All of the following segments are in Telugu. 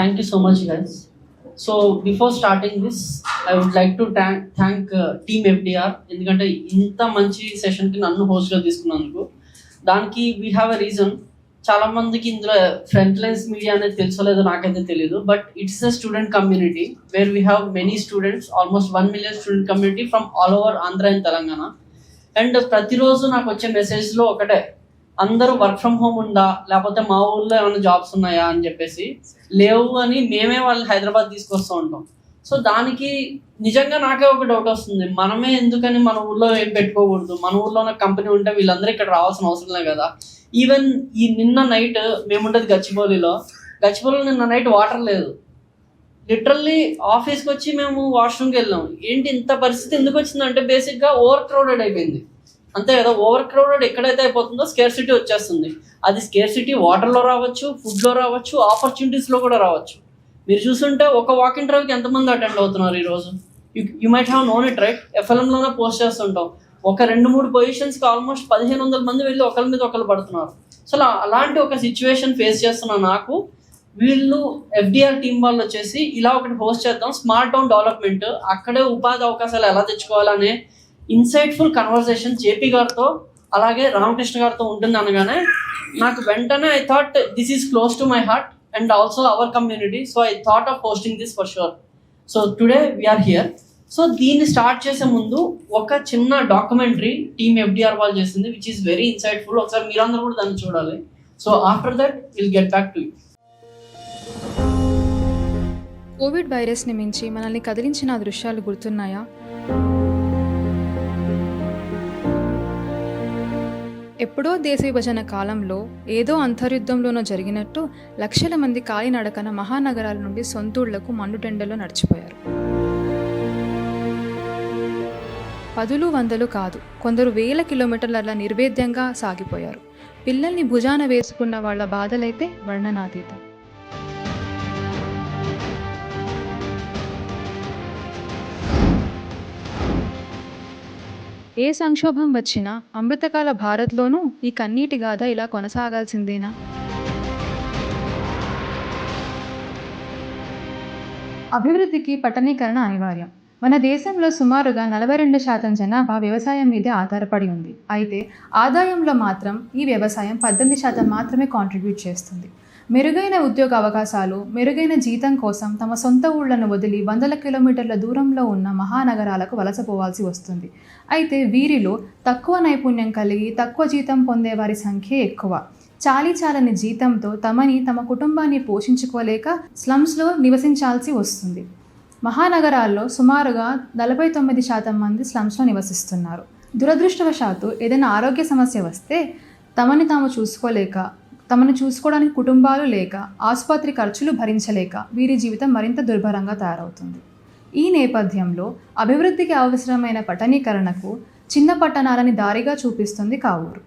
Thank you so much, guys. So before starting this, I would like to thank Team FDR ఎందుకంటే ఇంత మంచి సెషన్కి నన్ను హోస్ట్గా తీసుకున్నందుకు. దానికి వీ హ్యావ్ అ రీజన్. చాలా మందికి ఇందులో ఫ్రంట్ లైన్స్ మీడియా అనేది తెలుసో లేదో నాకైతే తెలియదు, but it's a student community where we have many students, almost 1 million student community from all over Andhra and Telangana. And ప్రతిరోజు నాకు వచ్చే మెసేజ్లో ఒకటే, అందరూ వర్క్ ఫ్రమ్ హోమ్ ఉందా, లేకపోతే మా ఊళ్ళో ఏమైనా జాబ్స్ ఉన్నాయా అని చెప్పేసి. లేవు అని మేమే వాళ్ళు హైదరాబాద్ తీసుకొస్తూ ఉంటాం. సో దానికి నిజంగా నాకే ఒక డౌట్ వస్తుంది, మనమే ఎందుకని మన ఊళ్ళో ఏం పెట్టుకోకూడదు, మన ఊళ్ళో ఉన్న కంపెనీ ఉంటే వీళ్ళందరూ ఇక్కడ రావాల్సిన అవసరం లేదు కదా. ఈవెన్ ఈ నిన్న నైట్ మేముండేది గచ్చిబౌలిలో నిన్న నైట్ వాటర్ లేదు. లిటరల్లీ ఆఫీస్కి వచ్చి మేము వాష్రూమ్కి వెళ్ళాం. ఏంటి ఇంత పరిస్థితి ఎందుకు వచ్చిందంటే బేసిక్గా ఓవర్ క్రౌడెడ్ అయిపోయింది, అంతే కదా. ఓవర్ క్రౌడెడ్ ఎక్కడైతే అయిపోతుందో స్కేర్సిటీ వచ్చేస్తుంది. అది స్కేర్సిటీ వాటర్లో రావచ్చు, ఫుడ్లో రావచ్చు, ఆపర్చునిటీస్లో కూడా రావచ్చు. మీరు చూస్తుంటే ఒక వాక్ ఇంటర్వ్యూకి ఎంతమంది అటెండ్ అవుతున్నారు ఈరోజు. You might have known it right. ఎఫ్ఎల్ఎంలోనే పోస్ట్ చేస్తుంటాం, ఒక 2-3 పొజిషన్స్కి ఆల్మోస్ట్ 1500 మంది వెళ్ళి ఒకరి మీద ఒకరు పడుతున్నారు. సో అలాంటి ఒక సిచ్యువేషన్ ఫేస్ చేస్తున్న నాకు వీళ్ళు ఎఫ్డిఆర్ టీం వాళ్ళు వచ్చేసి ఇలా ఒకటి హోస్ట్ చేద్దాం, స్మార్ట్ టౌన్ డెవలప్మెంట్, అక్కడే ఉపాధి అవకాశాలు ఎలా తెచ్చుకోవాలనే ఇన్సైట్ఫుల్ కన్వర్సేషన్ జేపీ గారితో అలాగే రామకృష్ణ గారితో ఉంటుంది అనగానే నాకు వెంటనే I thought this is close to my heart and also our community. So I thought of hosting this for sure. So today we're here. So దీన్ని స్టార్ట్ చేసే ముందు ఒక చిన్న డాక్యుమెంటరీ టీమ్ ఎఫ్డిఆర్ వాళ్ళు చేసింది, విచ్ ఈస్ వెరీ ఇన్సైట్ఫుల్. ఒకసారి మీరందరూ కూడా దాన్ని చూడాలి. So after that will get back to you. Covid వైరస్ని మించి మనల్ని కదిలించిన దృశ్యాలు గుర్తున్నాయా? ఎప్పుడో దేశ విభజన కాలంలో ఏదో అంతర్యుద్ధంలోనో జరిగినట్టు లక్షల మంది కాలినడకన మహానగరాల నుండి సొంతూళ్లకు మండుటెండలో నడిచిపోయారు. 10, 100 కాదు, కొందరు 1000 కిలోమీటర్ల నిర్వేద్యంగా సాగిపోయారు. పిల్లల్ని భుజాన వేసుకున్న వాళ్ళ బాధలైతే వర్ణనాతీతం. ఏ సంక్షోభం వచ్చినా అమృతకాల భారత్లోనూ ఈ కన్నీటి గాథ ఇలా కొనసాగాల్సిందేనా? అభివృద్ధికి పట్టణీకరణ అనివార్యం. మన దేశంలో సుమారుగా 42% జనాభా వ్యవసాయం మీదే ఆధారపడి ఉంది. అయితే ఆదాయంలో మాత్రం ఈ వ్యవసాయం 18% మాత్రమే కాంట్రిబ్యూట్ చేస్తుంది. మెరుగైన ఉద్యోగ అవకాశాలు, మెరుగైన జీతం కోసం తమ సొంత ఊళ్లను వదిలి 100 కిలోమీటర్ల దూరంలో ఉన్న మహానగరాలకు వలసపోవాల్సి వస్తుంది. అయితే వీరిలో తక్కువ నైపుణ్యం కలిగి తక్కువ జీతం పొందే వారి సంఖ్య ఎక్కువ. చాలీచాలని జీతంతో తమని తమ కుటుంబాన్ని పోషించుకోలేక స్లమ్స్లో నివసించాల్సి వస్తుంది. మహానగరాల్లో సుమారుగా 49% మంది స్లమ్స్లో నివసిస్తున్నారు. దురదృష్టవశాత్తు ఏదైనా ఆరోగ్య సమస్య వస్తే తమను చూసుకోవడానికి కుటుంబాలు లేక, ఆసుపత్రి ఖర్చులు భరించలేక వీరి జీవితం మరింత దుర్భరంగా తయారవుతుంది. ఈ నేపథ్యంలో అభివృద్ధికి అవసరమైన పట్టణీకరణకు చిన్న పట్టణాలని దారిగా చూపిస్తుంది కావూరు.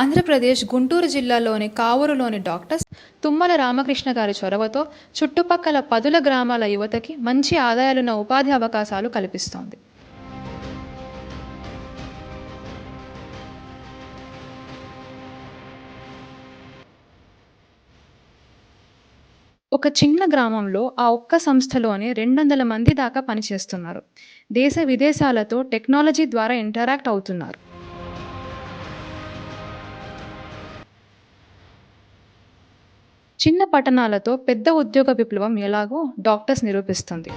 ఆంధ్రప్రదేశ్ గుంటూరు జిల్లాలోని కావూరులోని డాక్టర్స్ తుమ్మల రామకృష్ణ గారి చొరవతో చుట్టుపక్కల 10 గ్రామాల యువతకి మంచి ఆదాయాలున్న ఉపాధి అవకాశాలు కల్పిస్తోంది. ఒక చిన్న గ్రామంలో ఆ ఒక్క సంస్థలోనే 200 మంది దాకా పనిచేస్తున్నారు. దేశ విదేశాలతో టెక్నాలజీ ద్వారా ఇంటరాక్ట్ అవుతున్నారు. చిన్న పట్టణాలతో పెద్ద ఉద్యోగ విప్లవం ఎలాగో డాక్టర్స్ నిరూపిస్తుంది.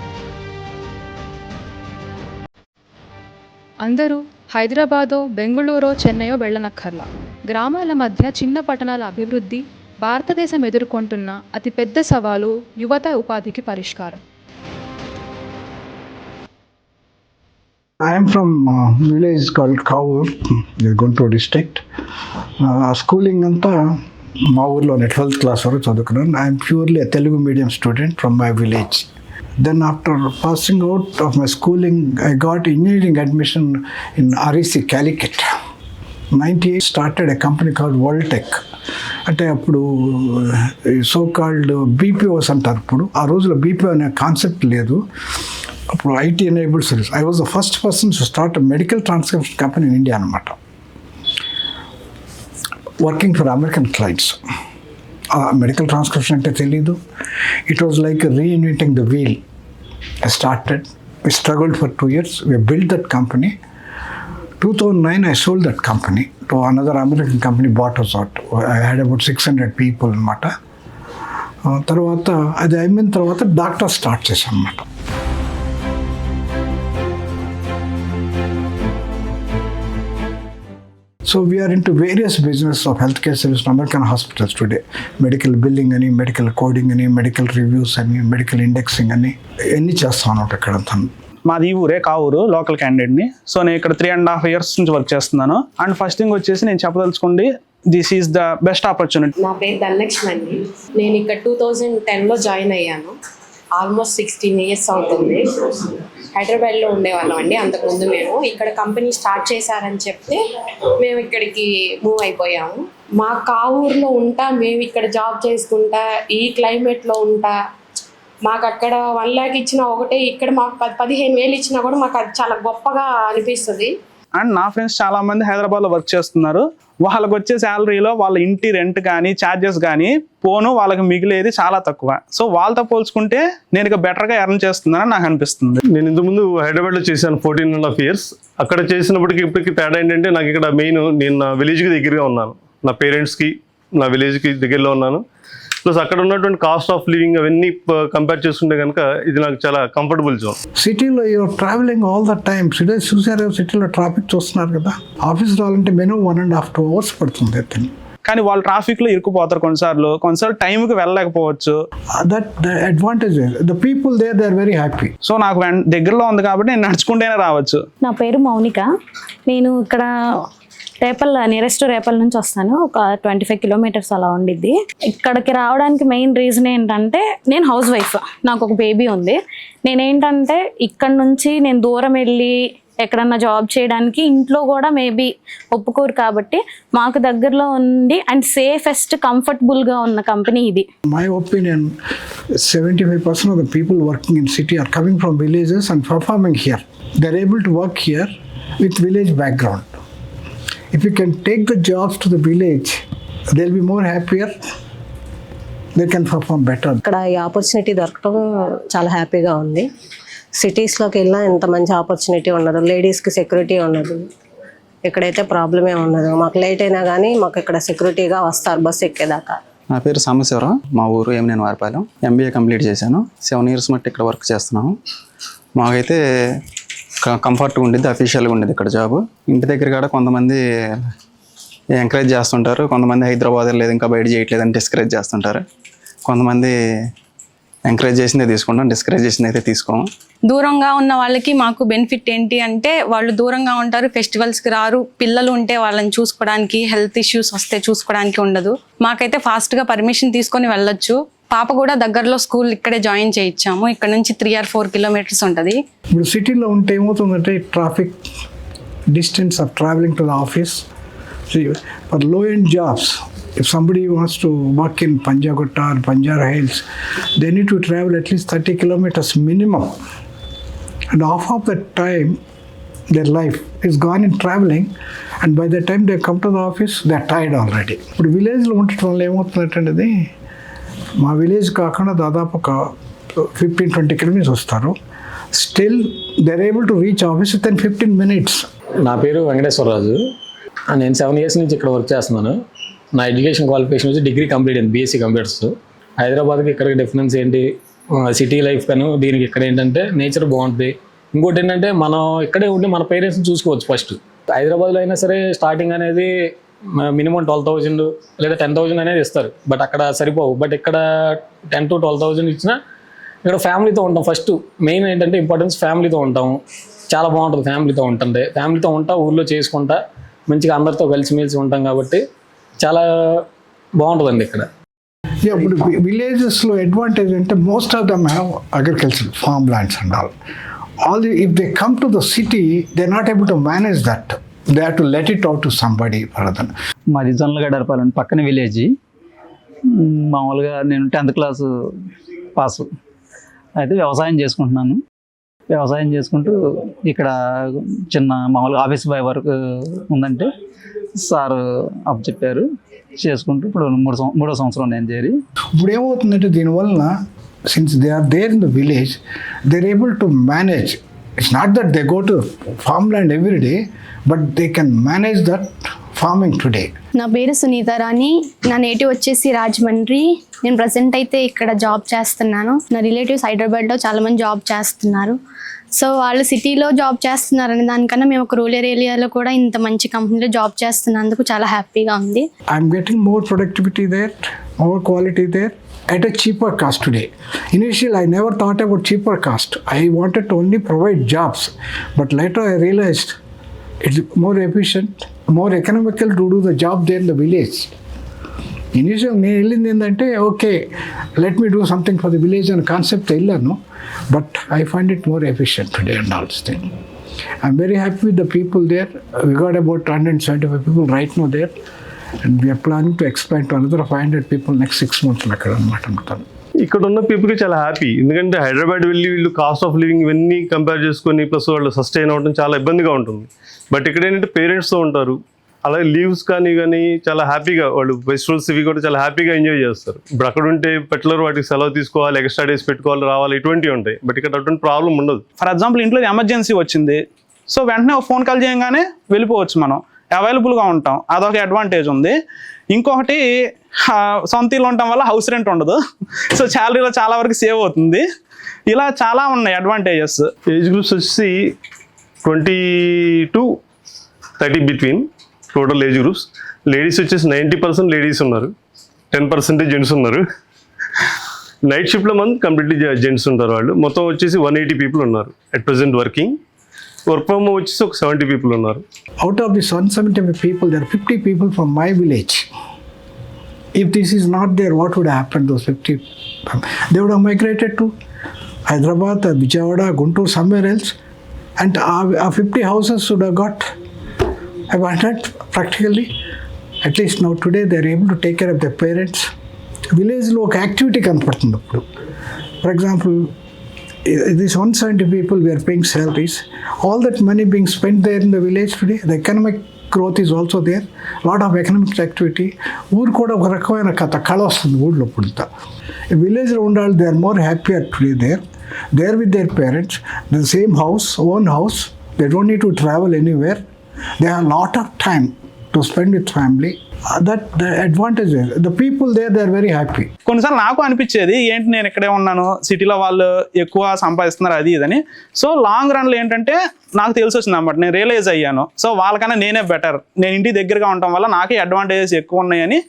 అందరూ హైదరాబాదో, బెంగుళూరో, చెన్నైయో వెళ్ళనక్కర్లా. గ్రామాల మధ్య చిన్న పట్టణాల అభివృద్ధి భారతదేశం ఎదుర్కొంటున్న అతిపెద్ద సవాలు యువత ఉపాధికి పరిష్కారం. I am from village called Kavur, Guntur district. Schooling anta మా ఊర్లోనే 12th class వరకు చదువుకున్నాను. I'm purely a Telugu medium student from my village. Then after passing out of my schooling, I got engineering admission in REC, Calicut. 98 started a company called Voltech. అంటే అప్పుడు సో కాల్డ్ బీపీఓస్ అంటారు. ఇప్పుడు ఆ రోజులో బీపీఓ అనే కాన్సెప్ట్ లేదు. అప్పుడు IT enabled service. I was the first person to start medical transcription company in India అనమాట, working for American clients. Medical transcription అంటే తెలీదు. It was like reinventing the wheel. I started, we struggled for 2 years. We build that company. 2009 I sold that company to another American company, bought us out. I had about 600 people అనమాట. తర్వాత అది అయిన తర్వాత డాక్టర్ స్టార్ట్ చేశాను అనమాట. So we are into various business of healthcare service in American hospitals today. Medical billing అని, మెడికల్ కోడింగ్ అని, మెడికల్ రివ్యూస్ అని, మెడికల్ ఇండెక్సింగ్ అని ఎన్ని చేస్తాను అన్నమాట ఇక్కడ. మాది ఈ ఊరే, కావూరు, లోకల్ క్యాండిడేట్ని. సో నేను ఇక్కడ 3.5 years నుంచి వర్క్ చేస్తున్నాను. అండ్ ఫస్ట్ థింగ్ వచ్చేసి నేను చెప్పదలుచుకోండి, this is the best opportunity. నా పేరు ధనలక్ష్మి అండి. నేను ఇక్కడ 2010లో జాయిన్ అయ్యాను. ఆల్మోస్ట్ 16 years అవుతుంది. హైదరాబాద్లో ఉండేవాళ్ళం అండి అంతకుముందు. మేము ఇక్కడ కంపెనీ స్టార్ట్ చేశారని చెప్తే మేము ఇక్కడికి మూవ్ అయిపోయాము. మా కావూరులో ఉంటా, మేము ఇక్కడ జాబ్ చేసుకుంటా, ఈ క్లైమేట్లో ఉంటా, మాకు అక్కడ 1 lakh ఇచ్చినా ఒకటే, ఇక్కడ మాకు 15,000 ఇచ్చినా కూడా మాకు అది చాలా గొప్పగా అనిపిస్తుంది. అండ్ నా ఫ్రెండ్స్ చాలా మంది హైదరాబాద్లో వర్క్ చేస్తున్నారు. వాళ్ళకి వచ్చే శాలరీలో వాళ్ళ ఇంటి రెంట్ కానీ ఛార్జెస్ కానీ పోను వాళ్ళకి మిగిలేది చాలా తక్కువ. సో వాళ్ళతో పోల్చుకుంటే నేను ఇక బెటర్గా ఎర్న్ చేస్తున్నానని నాకు అనిపిస్తుంది. నేను ఇంతకుముందు హైదరాబాద్లో చేశాను 14.5 years. అక్కడ చేసినప్పటికి ఇప్పటికి తేడా ఏంటంటే, నాకు ఇక్కడ మెయిన్ నేను నా విలేజ్కి దగ్గరగా ఉన్నాను, నా పేరెంట్స్కి నా విలేజ్కి దగ్గరలో ఉన్నాను. ప్లస్ అక్కడ ఉన్నటువంటి కాస్ట్ ఆఫ్ లివింగ్ అవన్నీ కంపేర్ చేసుకుంటే కనుక ఇది నాకు చాలా కంఫర్టబుల్ జోన్. సిటీలో you're travelling all the time. చూసారు సిటీలో ట్రాఫిక్ చూస్తున్నారు కదా. ఆఫీస్ రావాలంటే మినిమం 1.5 to 2 hours పడుతుంది అతను. కానీ వాళ్ళు ట్రాఫిక్లో ఇరుక్కుపోతారు కొన్నిసార్లు టైంకి వెళ్ళలేకపోవచ్చు. That advantage. The people they are very happy. So నాకు దగ్గరలో ఉంది కాబట్టి నేను నడుచుకుంటేనే రావచ్చు. నా పేరు మౌనిక. నేను ఇక్కడ నియరెస్ట్ రేపల్ నుంచి వస్తాను. ఒక 25 kilometers అలా ఉండిద్ది. ఇక్కడికి రావడానికి మెయిన్ రీజన్ ఏంటంటే, నేను హౌస్ వైఫ్, నాకు ఒక బేబీ ఉంది. నేనేంటంటే ఇక్కడ నుంచి నేను దూరం వెళ్ళి ఎక్కడన్నా జాబ్ చేయడానికి ఇంట్లో కూడా మేబీ ఒప్పుకోరు. కాబట్టి మాకు దగ్గరలో ఉంది అండ్ సేఫెస్ట్ కంఫర్టబుల్గా ఉన్న కంపెనీ ఇది. My opinion, 75% of the people working in city are coming from villages and performing here. They're able to work here with village background. If you can take the jobs to the village, they'll be more happier. They can perform better. ఇక్కడ ఈ ఆపర్చునిటీ దొరకడం చాలా హ్యాపీగా ఉంది. సిటీస్లోకి వెళ్ళినా ఎంత మంచి ఆపర్చునిటీ ఉండదు, లేడీస్కి సెక్యూరిటీ ఉండదు. ఇక్కడైతే ప్రాబ్లమే ఉండదు. మాకు లేట్ అయినా కానీ మాకు ఇక్కడ సెక్యూరిటీగా వస్తారు బస్సు ఎక్కేదాకా. నా పేరు సాంబశివరావు, మా ఊరు ఏమినేని వారిపాలెం. MBA కంప్లీట్ చేశాను. 7 years మట్టి ఇక్కడ వర్క్ చేస్తున్నాము. మాకైతే కంఫర్ట్గా ఉండేది, అఫీషియల్గా ఉండేది ఇక్కడ జాబ్. ఇంటి దగ్గర కూడా కొంతమంది ఎంకరేజ్ చేస్తుంటారు, కొంతమంది హైదరాబాద్ లేదు ఇంకా బయట చేయట్లేదని డిస్కరేజ్ చేస్తుంటారు. కొంతమంది ఎంకరేజ్ చేసిందే తీసుకుంటాం, డిస్కరేజ్ చేసింది అయితే తీసుకోము. దూరంగా ఉన్న వాళ్ళకి మాకు బెనిఫిట్ ఏంటి అంటే, వాళ్ళు దూరంగా ఉంటారు, ఫెస్టివల్స్కి రారు, పిల్లలు ఉంటే వాళ్ళని చూసుకోవడానికి, హెల్త్ ఇష్యూస్ వస్తే చూసుకోవడానికి ఉండదు. మాకైతే ఫాస్ట్గా పర్మిషన్ తీసుకొని వెళ్ళొచ్చు. పాప కూడా దగ్గరలో స్కూల్ ఇక్కడే జాయిన్ చేయించాము. ఇక్కడ నుంచి 3 or 4 kilometers ఉంటుంది. ఇప్పుడు సిటీలో ఉంటే ఏమవుతుందంటే, traffic, distance of travelling to the office. For low end jobs, if somebody wants to work in Panjagutta or Banjara Hills, they need to travel at least 30 kilometers minimum. And half of the time, their life is gone in traveling, and by the time they come to the office, they are tired already. ఇప్పుడు విలేజ్లో ఉండటం వల్ల ఏమవుతుందంటే, మా విలేజ్ కాకుండా దాదాపు ఒక 15-20 kilometers వస్తారు. Still they are able to reach office within 15 minutes. నా పేరు వెంకటేశ్వరరాజు. నేను 7 years నుంచి ఇక్కడ వర్క్ చేస్తున్నాను. నా ఎడ్యుకేషన్ క్వాలిఫికేషన్ వచ్చి డిగ్రీ కంప్లీట్ అయింది, BSc కంప్యూటర్స్. హైదరాబాద్కి ఇక్కడికి డిఫరెన్స్ ఏంటి, సిటీ లైఫ్ కను దీనికి ఇక్కడ ఏంటంటే నేచర్ బాగుంటుంది, ఇంకోటి ఏంటంటే మనం ఇక్కడే ఉండి మన పేరెంట్స్ని చూసుకోవచ్చు. ఫస్ట్ హైదరాబాద్లో అయినా సరే స్టార్టింగ్ అనేది మినిమం 12,000 లేదా 10,000 అనేది ఇస్తారు. బట్ అక్కడ సరిపోవు. బట్ ఇక్కడ 10,000 to 12,000 ఇచ్చినా ఇక్కడ ఫ్యామిలీతో ఉంటాం. ఫస్ట్ మెయిన్ ఏంటంటే ఇంపార్టెన్స్ ఫ్యామిలీతో ఉంటాం. చాలా బాగుంటుంది ఫ్యామిలీతో ఉంటుండే. ఫ్యామిలీతో ఉంటా, ఊర్లో చేసుకుంటా, మంచిగా అందరితో కలిసిమెలిసి ఉంటాం కాబట్టి చాలా బాగుంటుందండి ఇక్కడ. ఇప్పుడు విలేజెస్లో అడ్వాంటేజ్ అంటే most of them have agriculture farm lands and all if they come to the city they are not able to manage that. They have to let it out to somebody further. మాది జొన్నలగడపాలని పక్కన విలేజ్. మామూలుగా నేను 10th క్లాసు పాసు. అయితే వ్యవసాయం చేసుకుంటున్నాను. వ్యవసాయం చేసుకుంటూ ఇక్కడ చిన్న మామూలుగా ఆఫీస్ బాయ్ వర్క్ ఉందంటే సార్ అప్పు చెప్పారు, చేసుకుంటూ ఇప్పుడు మూడో సంవత్సరం నేను చేరి. ఇప్పుడు ఏమవుతుందంటే దీనివల్ల since they are there in the village they are able to manage. It's not that they go to farm land every day but they can manage that farming today. నా పేరు సునీత రాణి. నా నేటివ్ వచ్చేసి రాజమండ్రి. నేను ప్రజెంట్ అయితే ఇక్కడ జాబ్ చేస్తున్నాను. నా రిలేటివ్స్ హైదరాబాద్లో చాలామంది జాబ్ చేస్తున్నారు. సో వాళ్ళు సిటీలో జాబ్ చేస్తున్నారనే దానికన్నా మేము ఒక రూరల్ ఏరియాలో కూడా ఇంత మంచి కంపెనీలో జాబ్ చేస్తున్నందుకు చాలా హ్యాపీగా ఉంది. I'm getting more productivity there, more quality there at a cheaper cost today. Initially, I never thought about cheaper cost. I wanted to only provide jobs. But later I realized it's more efficient, more economical to do the job there in the village. Initially, నేను వెళ్ళింది ఏంటంటే okay let me do something for the village అనే కాన్సెప్ట్ వెళ్ళాను. But I find it more efficient today and all this thing. I'm very happy with the people there. We got about 175 people right now there. And we are planning to expand to another 500 people next 6 months అక్కడ అనమాట. ఇక్కడ ఉన్న పీపుల్కి చాలా హ్యాపీ. ఎందుకంటే హైదరాబాద్ వెళ్ళి వీళ్ళు కాస్ట్ ఆఫ్ లివింగ్ ఇవన్నీ కంపేర్ చేసుకొని ప్లస్ వాళ్ళు సస్టైన్ అవ్వడం చాలా ఇబ్బందిగా ఉంటుంది. బట్ ఇక్కడ ఏంటంటే పేరెంట్స్తో ఉంటారు. అలాగే లీవ్స్ కానీ చాలా హ్యాపీగా వాళ్ళు ఫెస్టివల్స్ ఇవి కూడా చాలా హ్యాపీగా ఎంజాయ్ చేస్తారు. ఇప్పుడు అక్కడ ఉంటే పర్టికులర్ వాటికి సెలవు తీసుకోవాలి, ఎక్స్ట్రా డేస్ పెట్టుకోవాలి, రావాలి, ఇటువంటివి ఉంటాయి. బట్ ఇక్కడ అటువంటి ప్రాబ్లం ఉండదు. ఫర్ ఎగ్జాంపుల్ ఇంట్లో ఎమర్జెన్సీ వచ్చింది, సో వెంటనే ఒక ఫోన్ కాల్ చేయగానే వెళ్ళిపోవచ్చు, మనం అవైలబుల్గా ఉంటాం. అదొక అడ్వాంటేజ్ ఉంది. ఇంకొకటి సొంత ఇల్లు ఉండటం వల్ల హౌస్ రెంట్ ఉండదు, సో శాలరీలో చాలా వరకు సేవ్ అవుతుంది. ఇలా చాలా ఉన్నాయి అడ్వాంటేజెస్. ఏజ్ గ్రూప్స్ వచ్చి 20 to 30 between total age groups. Ladies వచ్చేసి 90% లేడీస్ ఉన్నారు, 10% జెంట్స్ ఉన్నారు. నైట్ షిఫ్ట్లో మంది కంప్లీట్లీ జెంట్స్ ఉంటారు. వాళ్ళు మొత్తం వచ్చేసి 180 people ఉన్నారు at present working. Work from home వచ్చేసి ఒక 70 people ఉన్నారు. Out of this 175 people, there are 50 people from my village. If this is not there, what would happen to those 50? They would have migrated to Hyderabad, Vijayawada, Guntur, somewhere else. And our 50 houses would have got abandoned practically. At least now today they are able to take care of their parents. Village లో ఒక యాక్టివిటీ కనపడుతుంది ఇప్పుడు. For example these 170 people we are paying salaries, all that money being spent there in the village today, the economic growth is also there, lot of economic activity. ఊరు కూడా ఒక రకమైన కళ వస్తుంది ఊళ్ళో పుడతా. విలేజ్లో ఉండాలి, they are more happier today they are with their parents, the same house, own house, they don't need to travel anywhere, they have lot of time to spend with family. That the advantage is the people there, they are very happy. కొన్నిసార్లు నాకు అనిపించేది ఏంటి నేను ఇక్కడే ఉన్నాను, సిటీలో వాళ్ళు ఎక్కువ సంపాదిస్తున్నారు అది ఇదని. సో లాంగ్ రన్లో ఏంటంటే నాకు తెలిసి వచ్చింది అన్నమాట, నేను రియలైజ్ అయ్యాను. సో వాళ్ళకన్నా నేనే బెటర్, నేను ఇంటి దగ్గరగా ఉండటం వల్ల నాకే అడ్వాంటేజెస్ ఎక్కువ ఉన్నాయని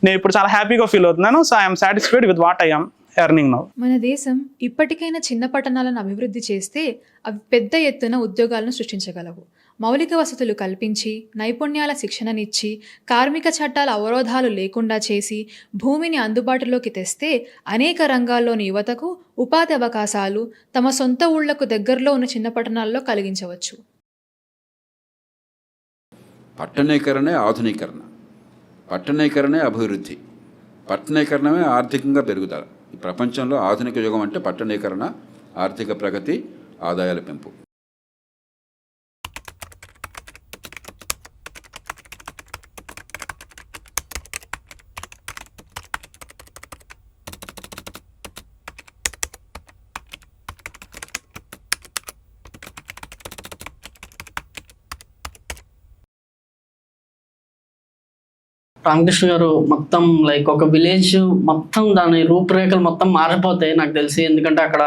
నేను ఇప్పుడు చాలా హ్యాపీగా ఫీల్ అవుతున్నాను. So I'm satisfied with what I am earning now. మన దేశం ఇప్పటికైనా చిన్న పట్టణాలను అభివృద్ధి చేస్తే అవి పెద్ద ఎత్తున ఉద్యోగాలను సృష్టించగలవు. మౌలిక వసతులు కల్పించి, నైపుణ్యాల శిక్షణనిచ్చి, కార్మిక చట్టాల అవరోధాలు లేకుండా చేసి, భూమిని అందుబాటులోకి తెస్తే అనేక రంగాల్లోని యువతకు ఉపాధి అవకాశాలు తమ సొంత ఊళ్లకు దగ్గరలో ఉన్న చిన్న పట్టణాల్లో కలిగించవచ్చు. పట్టణీకరణే ఆధునీకరణ, పట్టణీకరణే అభివృద్ధి, పట్టణీకరణమే ఆర్థికంగా పెరుగుదల. ఈ ప్రపంచంలో ఆధునిక యుగం అంటే పట్టణీకరణ, ఆర్థిక ప్రగతి, ఆదాయాల పెంపు. రామకృష్ణ గారు మొత్తం లైక్ ఒక విలేజ్ మొత్తం దాని రూపురేఖలు మొత్తం మారిపోతాయి నాకు తెలిసి. ఎందుకంటే అక్కడ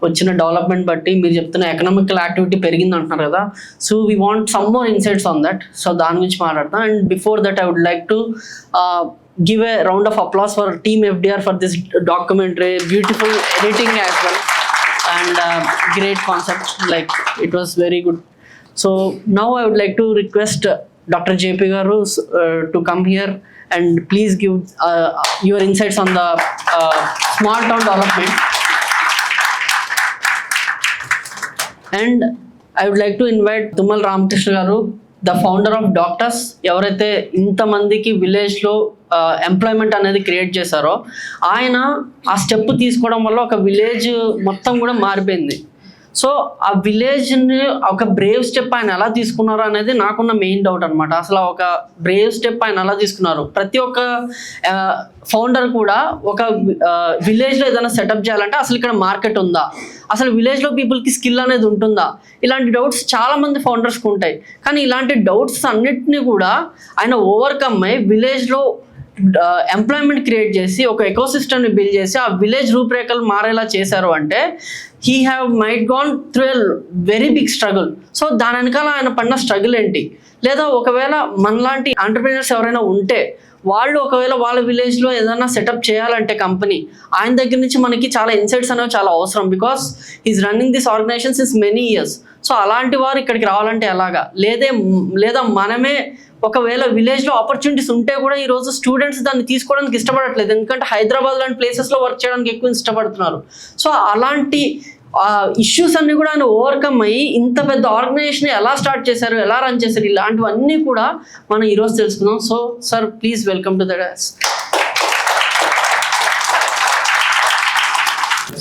వచ్చిన డెవలప్మెంట్ బట్టి మీరు చెప్తున్న ఎకనామికల్ యాక్టివిటీ పెరిగింది అంటున్నారు కదా. So we want some more insights on that. So దాని గురించి మాట్లాడతాం. And before that I would like to give a round of applause for Team FDR for this documentary. Beautiful editing as well, and great concept. Like it was very good. So now I would like to request Dr. JP Garu to come here and please give your insights on the small town development. And I would like to invite Tumal Ramakrishna Garu, the founder of doctors. ఎవరైతే ఇంతమందికి విలేజ్లో ఎంప్లాయ్మెంట్ అనేది క్రియేట్ చేశారో ఆయన ఆ స్టెప్ తీసుకోవడం వల్ల ఒక విలేజ్ మొత్తం కూడా మారిపోయింది. సో ఆ విలేజ్ని ఒక బ్రేవ్ స్టెప్ ఆయన ఎలా తీసుకున్నారు అనేది నాకున్న మెయిన్ డౌట్ అనమాట. అసలు ఒక బ్రేవ్ స్టెప్ ఆయన ఎలా తీసుకున్నారు. ప్రతి ఒక్క ఫౌండర్ కూడా ఒక విలేజ్లో ఏదైనా సెటప్ చేయాలంటే అసలు ఇక్కడ మార్కెట్ ఉందా, అసలు విలేజ్లో పీపుల్కి స్కిల్ అనేది ఉంటుందా, ఇలాంటి డౌట్స్ చాలామంది ఫౌండర్స్కి ఉంటాయి. కానీ ఇలాంటి డౌట్స్ అన్నిటినీ కూడా ఆయన ఓవర్కమ్ అయ్యి విలేజ్లో ఎంప్లాయ్మెంట్ క్రియేట్ చేసి ఒక ఎకోసిస్టమ్ని బిల్డ్ చేసి ఆ విలేజ్ రూపురేఖలు మారేలా చేశారు అంటే he have might gone through a very big struggle. So దాని వెనకాల ఆయన పడిన స్ట్రగుల్ ఏంటి, లేదా ఒకవేళ మనలాంటి ఎంటర్‌ప్రెన్యూర్స్ ఎవరైనా ఉంటే వాళ్ళు ఒకవేళ వాళ్ళ విలేజ్లో ఏదైనా సెటప్ చేయాలంటే కంపెనీ, ఆయన దగ్గర నుంచి మనకి చాలా ఇన్సైట్స్ అనేవి చాలా అవసరం. Because is running this organisation since many years. So అలాంటి వారు ఇక్కడికి రావాలంటే ఎలాగా, లేదా మనమే ఒకవేళ విలేజ్లో ఆపర్చునిటీస్ ఉంటే కూడా ఈరోజు స్టూడెంట్స్ దాన్ని తీసుకోవడానికి ఇష్టపడట్లేదు. ఎందుకంటే హైదరాబాద్ లాంటి ప్లేసెస్లో వర్క్ చేయడానికి ఎక్కువ ఇష్టపడుతున్నారు. సో అలాంటి ఇష్యూస్ అన్ని కూడా ఆయన ఓవర్కమ్ అయ్యి ఇంత పెద్ద ఆర్గనైజేషన్ ఎలా స్టార్ట్ చేశారు, ఎలా రన్ చేశారు, ఇలాంటివన్నీ కూడా మనం ఈరోజు తెలుసుకుందాం. So sir please welcome to the DOS.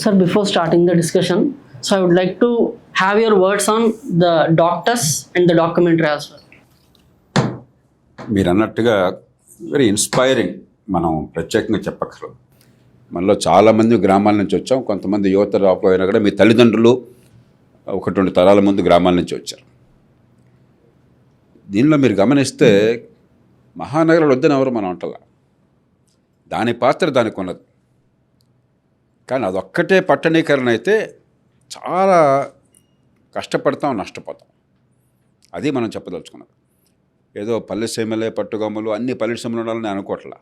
Sir, before starting the discussion, so I would like to have your words on the doctors and the documentary as well. మీరు అన్నట్టుగా వెరీ ఇన్స్పైరింగ్. మనం ప్రత్యేకంగా చెప్పక్కర్లేదు. మనలో చాలామంది గ్రామాల నుంచి వచ్చాం. కొంతమంది యువత రాకపోయినా కూడా మీ తల్లిదండ్రులు 1-2 తరాల ముందు గ్రామాల నుంచి వచ్చారు. దీనిలో మీరు గమనిస్తే మహానగరాలు వద్దని ఎవరు మనం అంటలా. దాని పాత్ర దానికి ఉన్నది. కానీ అదొక్కటే పట్టణీకరణ అయితే చాలా కష్టపడతాం, నష్టపోతాం. అది మనం చెప్పదలుచుకున్నది. ఏదో పల్లె సీమలే పట్టుగమ్మలు అన్ని పల్లె సీమలు ఉండాలని అనుకోవట్లా.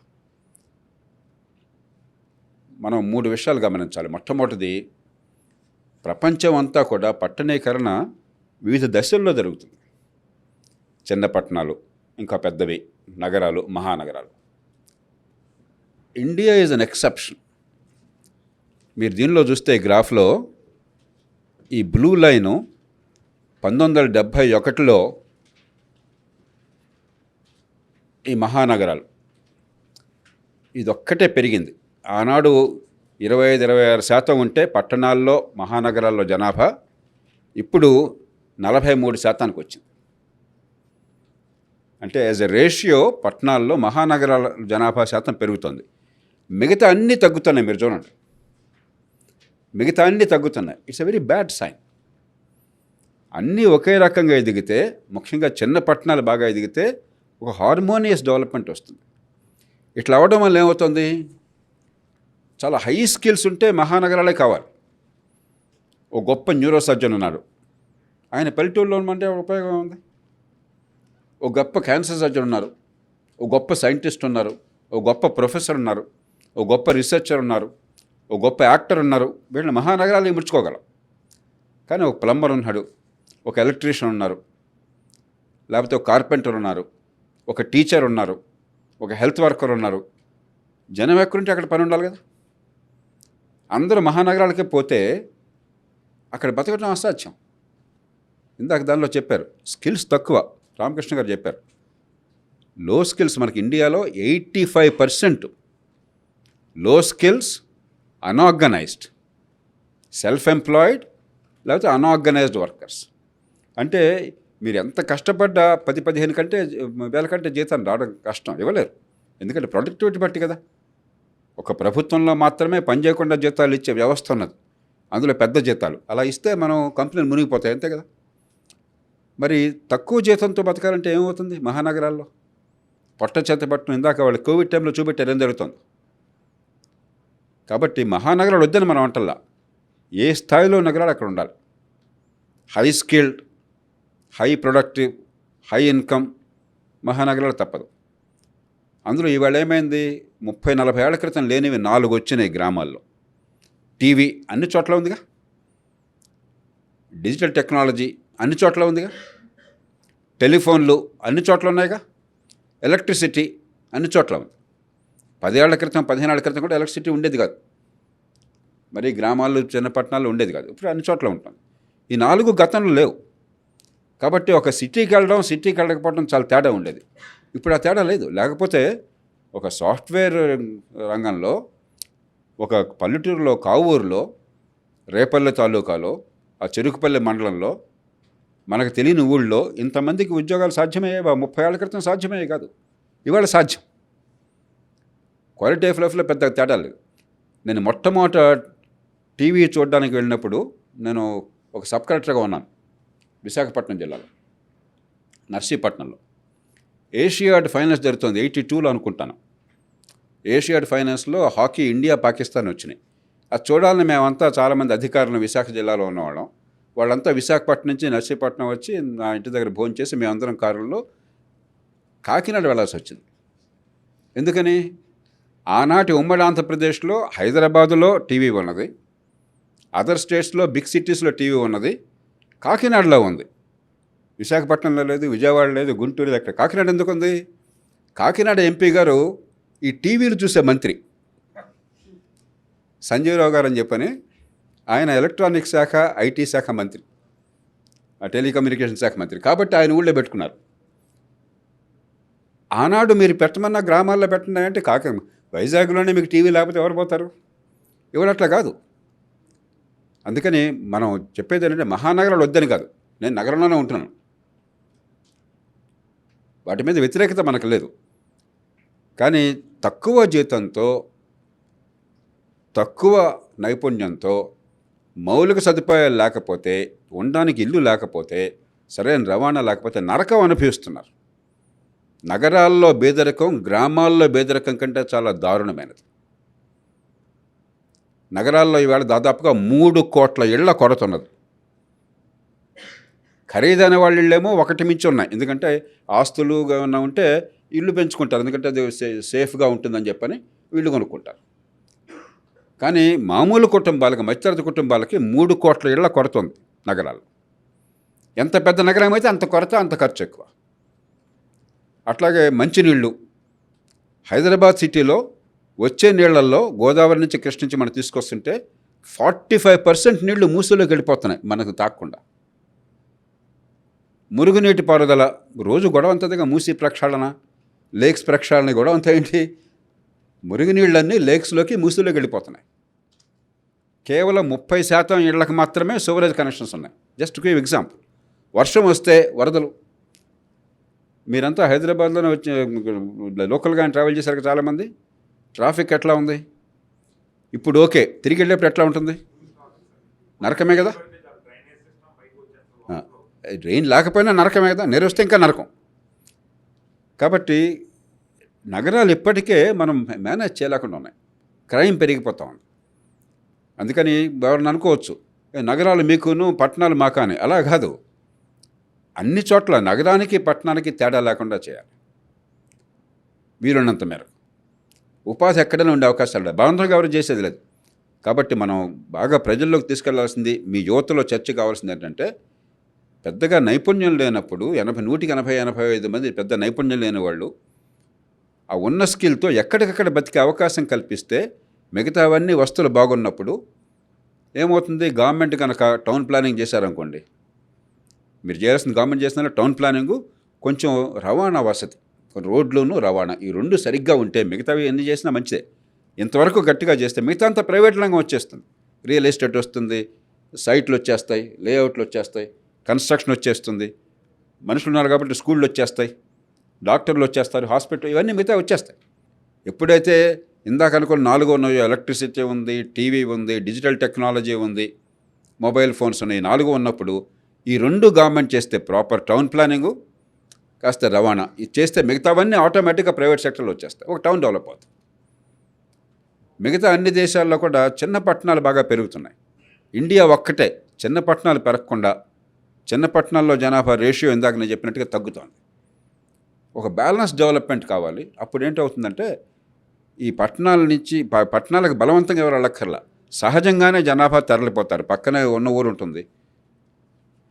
మనం 3 విషయాలు గమనించాలి. మొట్టమొదటిది, ప్రపంచం అంతా కూడా పట్టణీకరణ వివిధ దశల్లో జరుగుతుంది. చిన్న పట్టణాలు, ఇంకా పెద్దవి నగరాలు, మహానగరాలు. India is an exception. మీరు దీనిలో చూస్తే గ్రాఫ్లో ఈ బ్లూ లైను 1971లో ఈ మహానగరాలు ఇదొక్కటే పెరిగింది. ఆనాడు 25-26% ఉంటే పట్టణాల్లో మహానగరాల్లో జనాభా ఇప్పుడు 43% వచ్చింది. అంటే యాజ్ ఎ రేషియో పట్టణాల్లో మహానగరాల జనాభా శాతం పెరుగుతుంది. మిగతా అన్నీ తగ్గుతున్నాయి. మీరు చూడండి, మిగతా అన్నీ తగ్గుతున్నాయి. It's a very bad sign. అన్నీ ఒకే రకంగా ఎదిగితే, ముఖ్యంగా చిన్న పట్టణాలు బాగా ఎదిగితే ఒక హార్మోనియస్ డెవలప్మెంట్ వస్తుంది. ఇట్లా అవ్వడం వల్ల ఏమవుతుంది, చాలా హై స్కిల్స్ ఉంటే మహానగరాలే కావాలి. ఓ గొప్ప న్యూరో సర్జన్ ఉన్నాడు, ఆయన పల్లెటూరులో అంటే ఉపయోగం ఉంది. ఓ గొప్ప క్యాన్సర్ సర్జన్ ఉన్నారు, ఓ గొప్ప సైంటిస్ట్ ఉన్నారు, ఓ గొప్ప ప్రొఫెసర్ ఉన్నారు, ఓ గొప్ప రీసెర్చర్ ఉన్నారు, ఓ గొప్ప యాక్టర్ ఉన్నారు. వీళ్ళని మహానగరాలు ముడుచుకోగలం. కానీ ఒక ప్లంబర్ ఉన్నాడు, ఒక ఎలక్ట్రీషియన్ ఉన్నారు, లేకపోతే ఒక కార్పెంటర్ ఉన్నారు, ఒక టీచర్ ఉన్నారు, ఒక హెల్త్ వర్కర్ ఉన్నారు. జనం ఎక్కడుంటే అక్కడ పని ఉండాలి కదా. అందరూ మహానగరాలకే పోతే అక్కడ బతకడం అసాధ్యం. ఇందాక దానిలో చెప్పారు స్కిల్స్ తక్కువ. రామకృష్ణ గారు చెప్పారు లో స్కిల్స్. మనకి ఇండియాలో 85% లో స్కిల్స్, అన్ఆర్గనైజ్డ్, సెల్ఫ్ ఎంప్లాయిడ్ లేకపోతే అన్ఆర్గనైజ్డ్ వర్కర్స్. అంటే మీరు ఎంత కష్టపడ్డా 10-15 వేల కంటే జీతం రావడం కష్టం, ఇవ్వలేరు. ఎందుకంటే ప్రొడక్టివిటీ బట్టి కదా. ఒక ప్రభుత్వంలో మాత్రమే పని చేయకుండా జీతాలు ఇచ్చే వ్యవస్థ ఉన్నది, అందులో పెద్ద జీతాలు. అలా ఇస్తే మనం కంపెనీలు మునిగిపోతాయి, అంతే కదా. మరి తక్కువ జీతంతో బతకాలంటే ఏమవుతుంది మహానగరాల్లో? పొట్ట చేత పట్టడం ఇందాక వాళ్ళు కోవిడ్ టైంలో చూపెట్టారు ఏం జరుగుతుంది. కాబట్టి మహానగరాలు వద్దని మనం అంటల్లా, ఏ స్థాయిలో నగరాలు అక్కడ ఉండాలి. High skilled, high productive, high income మహానగరాలు తప్పదు. అందులో ఇవాళ ఏమైంది, 30-40 ఏళ్ల క్రితం లేనివి 4 వచ్చినాయి గ్రామాల్లో. టీవీ అన్ని చోట్ల ఉందిగా, డిజిటల్ టెక్నాలజీ అన్ని చోట్ల ఉందిగా, టెలిఫోన్లు అన్ని చోట్ల ఉన్నాయిగా, ఎలక్ట్రిసిటీ అన్ని చోట్ల ఉంది. 10 ఏళ్ల క్రితం 15 ఏళ్ల క్రితం కూడా ఎలక్ట్రిసిటీ ఉండేది కాదు, మరి గ్రామాల్లో చిన్న పట్టణాల్లో ఉండేది కాదు. ఇప్పుడు అన్ని చోట్ల ఉంటుంది. ఈ 4 గతంలో లేవు. కాబట్టి ఒక సిటీకి వెళ్ళడం, సిటీకి వెళ్ళకపోవడం చాలా తేడా ఉండేది. ఇప్పుడు ఆ తేడా లేదు. లేకపోతే ఒక సాఫ్ట్వేర్ రంగంలో ఒక పల్లెటూరులో, కావూరులో, రేపల్లె తాలూకాలో, ఆ చెరుకుపల్లి మండలంలో, మనకు తెలియని ఊళ్ళో ఇంతమందికి ఉద్యోగాలు సాధ్యమయ్యాయి. 30 ఏళ్ల క్రితం సాధ్యమయ్యాయి కాదు, ఇవాళ సాధ్యం. క్వాలిటీ ఆఫ్ లైఫ్లో పెద్ద తేడా లేదు. నేను మొట్టమొదట టీవీ చూడడానికి వెళ్ళినప్పుడు నేను ఒక సబ్ కలెక్టర్గా ఉన్నాను విశాఖపట్నం జిల్లాలో, నర్సీపట్నంలో. ఏషియాడ్ ఫైనల్స్ జరుగుతుంది 82లో అనుకుంటాను. ఏషియాడ్ ఫైనల్స్లో హాకీ ఇండియా పాకిస్తాన్ వచ్చినాయి. అది చూడాలని మేమంతా చాలామంది అధికారులు విశాఖ జిల్లాలో ఉన్నవాళ్ళం. వాళ్ళంతా విశాఖపట్నం నుంచి నర్సీపట్నం వచ్చి నా ఇంటి దగ్గర భోజనం చేసి మేమందరం కారుల్లో కాకినాడ వెళ్ళాల్సి వచ్చింది. ఎందుకని, ఆనాటి ఉమ్మడి ఆంధ్రప్రదేశ్లో హైదరాబాదులో టీవీ ఉన్నది, అదర్ స్టేట్స్లో బిగ్ సిటీస్లో టీవీ ఉన్నది, కాకినాడలో ఉంది. విశాఖపట్నంలో లేదు, విజయవాడ లేదు, గుంటూరు ఎక్కడ. కాకినాడ ఎందుకు ఉంది? కాకినాడ ఎంపీ గారు ఈ టీవీలు చూసే మంత్రి సంజీవరావు గారు అని చెప్పని, ఆయన ఎలక్ట్రానిక్ శాఖ, ఐటీ శాఖ మంత్రి, టెలికమ్యూనికేషన్ శాఖ మంత్రి. కాబట్టి ఆయన ఊళ్ళో పెట్టుకున్నారు. ఆనాడు మీరు పెట్టమన్నా గ్రామాల్లో పెట్టండి అంటే వైజాగ్లోనే మీకు టీవీ లేకపోతే ఎవరు పోతారు? ఇవాళ అట్లా కాదు. అందుకని మనం చెప్పేది ఏంటంటే మహానగరాలు వద్దని కాదు, నేను నగరంలోనే ఉంటున్నాను, వాటి మీద వ్యతిరేకత మనకు లేదు. కానీ తక్కువ జీతంతో, తక్కువ నైపుణ్యంతో, మౌలిక సదుపాయాలు లేకపోతే, ఉండడానికి ఇల్లు లేకపోతే, సరైన రవాణా లేకపోతే నరకం అనుభవిస్తున్నారు. నగరాల్లో పేదరికం గ్రామాల్లో పేదరికం కంటే చాలా దారుణమైనది. నగరాల్లో ఈవేళ దాదాపుగా 3 కోట్ల ఇళ్ల కొరత ఉన్నది. ఖరీదైన వాళ్ళ ఇళ్ళేమో ఒకటి మించి ఉన్నాయి. ఎందుకంటే ఆస్తులు ఏమన్నా ఉంటే ఇల్లు పెంచుకుంటారు, ఎందుకంటే అది సేఫ్గా ఉంటుందని చెప్పని ఇల్లు కొనుక్కుంటారు. కానీ మామూలు కుటుంబాలకి, మధ్యతరగతి కుటుంబాలకి 3 కోట్ల ఇళ్ల కొరత ఉంది నగరాల్లో. ఎంత పెద్ద నగరం అయితే అంత కొరత, అంత ఖర్చు ఎక్కువ. అట్లాగే మంచినీళ్ళు, హైదరాబాద్ సిటీలో వచ్చే నీళ్లలో గోదావరి నుంచి, కృష్ణ నుంచి మనం తీసుకొస్తుంటే 45% నీళ్లు మూసలోకి వెళ్ళిపోతున్నాయి మనకు తాకుండా. మురుగునీటి పారుదల రోజు గొడవ అంతదిగా, మూసి ప్రక్షాళన, లేక్స్ ప్రక్షాళన గొడవ అంతా ఏంటి? మురుగునీళ్ళన్నీ లేక్స్లోకి, మూసిలోకి వెళ్ళిపోతున్నాయి. కేవలం 30% ఇళ్లకు మాత్రమే సివరేజ్ కనెక్షన్స్ ఉన్నాయి. Just give example. వర్షం వస్తే వరదలు. మీరంతా హైదరాబాద్లోనే వచ్చి లోకల్గా ట్రావెల్ చేశారు చాలామంది. ట్రాఫిక్ ఎట్లా ఉంది ఇప్పుడు? ఓకే, తిరిగి వెళ్ళేప్పుడు ఎట్లా ఉంటుంది? నరకమే కదా. డ్రైన్ లేకపోయినా నరకమే కదా, నీరు వస్తే ఇంకా నరకం. కాబట్టి నగరాలు ఇప్పటికే మనం మేనేజ్ చేయలేకుండా ఉన్నాయి, క్రైమ్ పెరిగిపోతా ఉంది. అందుకని ఎవరిని అనుకోవచ్చు నగరాలు మీకును పట్టణాలు మాకా అని. అలా కాదు, అన్ని చోట్ల నగరానికి పట్టణానికి తేడా లేకుండా చేయాలి వీలున్నంత మేరకు. ఉపాధి ఎక్కడైనా ఉండే అవకాశాలు లేదు, బలవంతంగా ఎవరు చేసేది లేదు. కాబట్టి మనం బాగా ప్రజల్లోకి తీసుకెళ్లాల్సింది, మీ యువతలో చర్చ కావాల్సింది ఏంటంటే, పెద్దగా నైపుణ్యం లేనప్పుడు 100-85 మంది పెద్ద నైపుణ్యం లేని వాళ్ళు ఆ ఉన్న స్కిల్తో ఎక్కడికక్కడ బతికే అవకాశం కల్పిస్తే, మిగతావన్నీ వస్తువులు బాగున్నప్పుడు ఏమవుతుంది? గవర్నమెంట్ కనుక టౌన్ ప్లానింగ్ చేశారనుకోండి, మీరు చేయాల్సిన గవర్నమెంట్ చేసిన టౌన్ ప్లానింగు, కొంచెం రవాణా వసతి, రోడ్లును రవాణా, ఈ 2 సరిగ్గా ఉంటే మిగతావి ఎన్ని చేసినా మంచిదే. ఇంతవరకు గట్టిగా చేస్తే మిగతా అంతా ప్రైవేట్ రంగం వచ్చేస్తుంది. రియల్ ఎస్టేట్ వస్తుంది, సైట్లు వచ్చేస్తాయి, లేఅవుట్లు వచ్చేస్తాయి, కన్స్ట్రక్షన్ వచ్చేస్తుంది, మనుషులు ఉన్నారు కాబట్టి స్కూళ్ళు వచ్చేస్తాయి, డాక్టర్లు వచ్చేస్తారు, హాస్పిటల్, ఇవన్నీ మిగతా వచ్చేస్తాయి. ఎప్పుడైతే ఇందాక అనుకున్న 4 ఉన్నాయో, ఎలక్ట్రిసిటీ ఉంది, టీవీ ఉంది, డిజిటల్ టెక్నాలజీ ఉంది, మొబైల్ ఫోన్స్ ఉన్నాయి, 4 ఉన్నప్పుడు ఈ 2 గవర్నమెంట్ చేస్తే, ప్రాపర్ టౌన్ ప్లానింగు, కాస్త రవాణా ఇది చేస్తే మిగతావన్నీ ఆటోమేటిక్గా ప్రైవేట్ సెక్టర్లో వచ్చేస్తాయి, ఒక టౌన్ డెవలప్ అవుతుంది. మిగతా అన్ని దేశాల్లో కూడా చిన్న పట్టణాలు బాగా పెరుగుతున్నాయి. ఇండియా ఒక్కటే చిన్న పట్టణాలు పెరగకుండా, చిన్న పట్టణాల్లో జనాభా రేషియో ఇందాక నేను చెప్పినట్టుగా తగ్గుతోంది. ఒక బ్యాలెన్స్ డెవలప్మెంట్ కావాలి. అప్పుడు ఏంటవుతుందంటే ఈ పట్టణాల నుంచి పట్టణాలకు బలవంతంగా ఎవరు వెళ్ళక్కర్లా, సహజంగానే జనాభా తరలిపోతారు. పక్కనే ఉన్న ఊరు ఉంటుంది,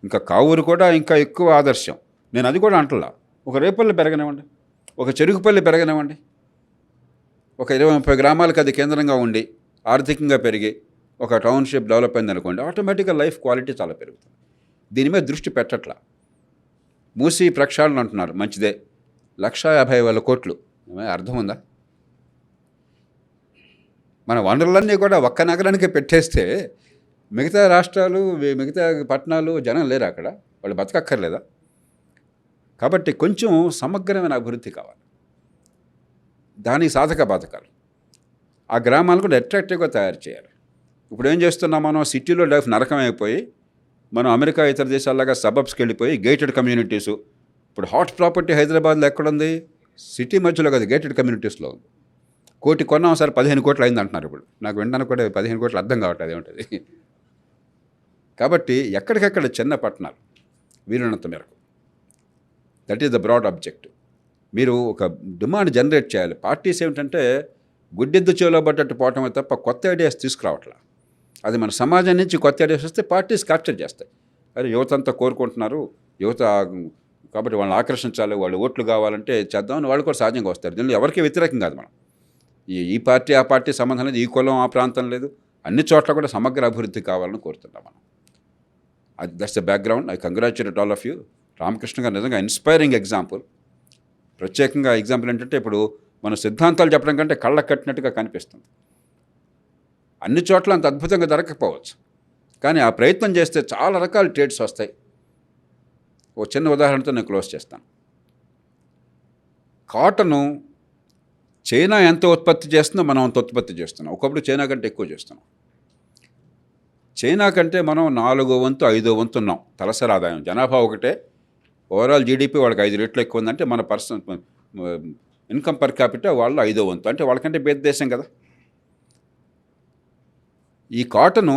ఇంకా కావూరు కూడా ఇంకా ఎక్కువ ఆదర్శం. నేను అది కూడా అంటలా. ఒక రేపల్లి పెరగనివ్వండి, ఒక చెరుకుపల్లి పెరగనివ్వండి, ఒక 20-30 గ్రామాలకు అది కేంద్రంగా ఉండి ఆర్థికంగా పెరిగి ఒక టౌన్షిప్ డెవలప్ అయింది అనుకోండి, ఆటోమేటిక్గా లైఫ్ క్వాలిటీ చాలా పెరుగుతుంది. దీని మీద దృష్టి పెట్టట్లా. మూసీ ప్రక్షాళన అంటున్నారు, మంచిదే. 1,50,000 కోట్లు అర్థం ఉందా? మన వనరులన్నీ కూడా ఒక్క నగరానికి పెట్టేస్తే మిగతా రాష్ట్రాలు, మిగతా పట్టణాలు జనం లేరు అక్కడ, వాళ్ళు బతకక్కర్లేదా? కాబట్టి కొంచెం సమగ్రమైన అభివృద్ధి కావాలి. దానికి సాధక బాధకాలు ఆ గ్రామాలను కూడా అట్రాక్టివ్గా తయారు చేయాలి. ఇప్పుడు ఏం చేస్తున్నాం మనం, సిటీలో లైఫ్ నరకం అయిపోయి మనం అమెరికా ఇతర దేశాల్లాగా సబబ్స్కి వెళ్ళిపోయి గేటెడ్ కమ్యూనిటీసు. ఇప్పుడు హాట్ ప్రాపర్టీ హైదరాబాద్లో ఎక్కడుంది? సిటీ మధ్యలో కదా, గేటెడ్ కమ్యూనిటీస్లో ఉంది. 1 కోటి కొన్నాం సార్, 15 కోట్లు అయింది అంటున్నారు. ఇప్పుడు నాకు వినడానికి కూడా 15 కోట్లు అర్థం కావట్లేదు ఏమిటది. కాబట్టి ఎక్కడికక్కడ చిన్న పట్టణాలు వీలున్నంత మేరకు, that is the broad objective. మీరు ఒక డిమాండ్ జనరేట్ చేయాలి. పార్టీస్ ఏమిటంటే గుడ్డెద్దు చెవిలో పడ్డట్టు పోవటమే తప్ప కొత్త ఐడియాస్ తీసుకురావట్లా. అది మన సమాజం నుంచి కొత్త ఐడియాస్ వస్తే పార్టీస్ క్యాప్చర్ చేస్తాయి. అరే యువత అంతా కోరుకుంటున్నారు, యువత కాబట్టి వాళ్ళని ఆకర్షించాలి, వాళ్ళు ఓట్లు కావాలంటే చేద్దామని వాళ్ళు కూడా సహజంగా వస్తారు. దీనిలో ఎవరికి వ్యతిరేకం కాదు. మనం ఈ పార్టీ ఆ పార్టీ సంబంధం లేదు, ఈ కులం ఆ ప్రాంతం లేదు, అన్ని చోట్ల కూడా సమగ్ర అభివృద్ధి కావాలని కోరుతున్నాం మనం. అది that's the background. I congratulate all of you. Ramakrishna గారు నిజంగా ఇన్స్పైరింగ్ ఎగ్జాంపుల్. ప్రత్యేకంగా ఎగ్జాంపుల్ ఏంటంటే ఇప్పుడు మన సిద్ధాంతాలు చెప్పడం కంటే కళ్ళకు కట్టినట్టుగా కనిపిస్తుంది. అన్ని చోట్ల అంత అద్భుతంగా దొరకకపోవచ్చు, కానీ ఆ ప్రయత్నం చేస్తే చాలా రకాల ట్రేడ్స్ వస్తాయి. ఓ చిన్న ఉదాహరణతో నేను క్లోజ్ చేస్తాను. కాటను చైనా ఎంత ఉత్పత్తి చేస్తుందో మనం అంత ఉత్పత్తి చేస్తున్నాం. ఒకప్పుడు చైనా కంటే ఎక్కువ చేస్తున్నాం. చైనా కంటే మనం 4వ వంతు 5వ వంతు ఉన్నాం తలసరి ఆదాయం. జనాభా ఒకటే, ఓవరాల్ జీడిపి వాళ్ళకి 5 రెట్లు ఎక్కువ ఉందంటే మన పర్సన్ ఇన్కమ్ పర్ క్యాపిటల్ వాళ్ళు 5వ వంతు, అంటే వాళ్ళకంటే పేద దేశం కదా. ఈ కాటను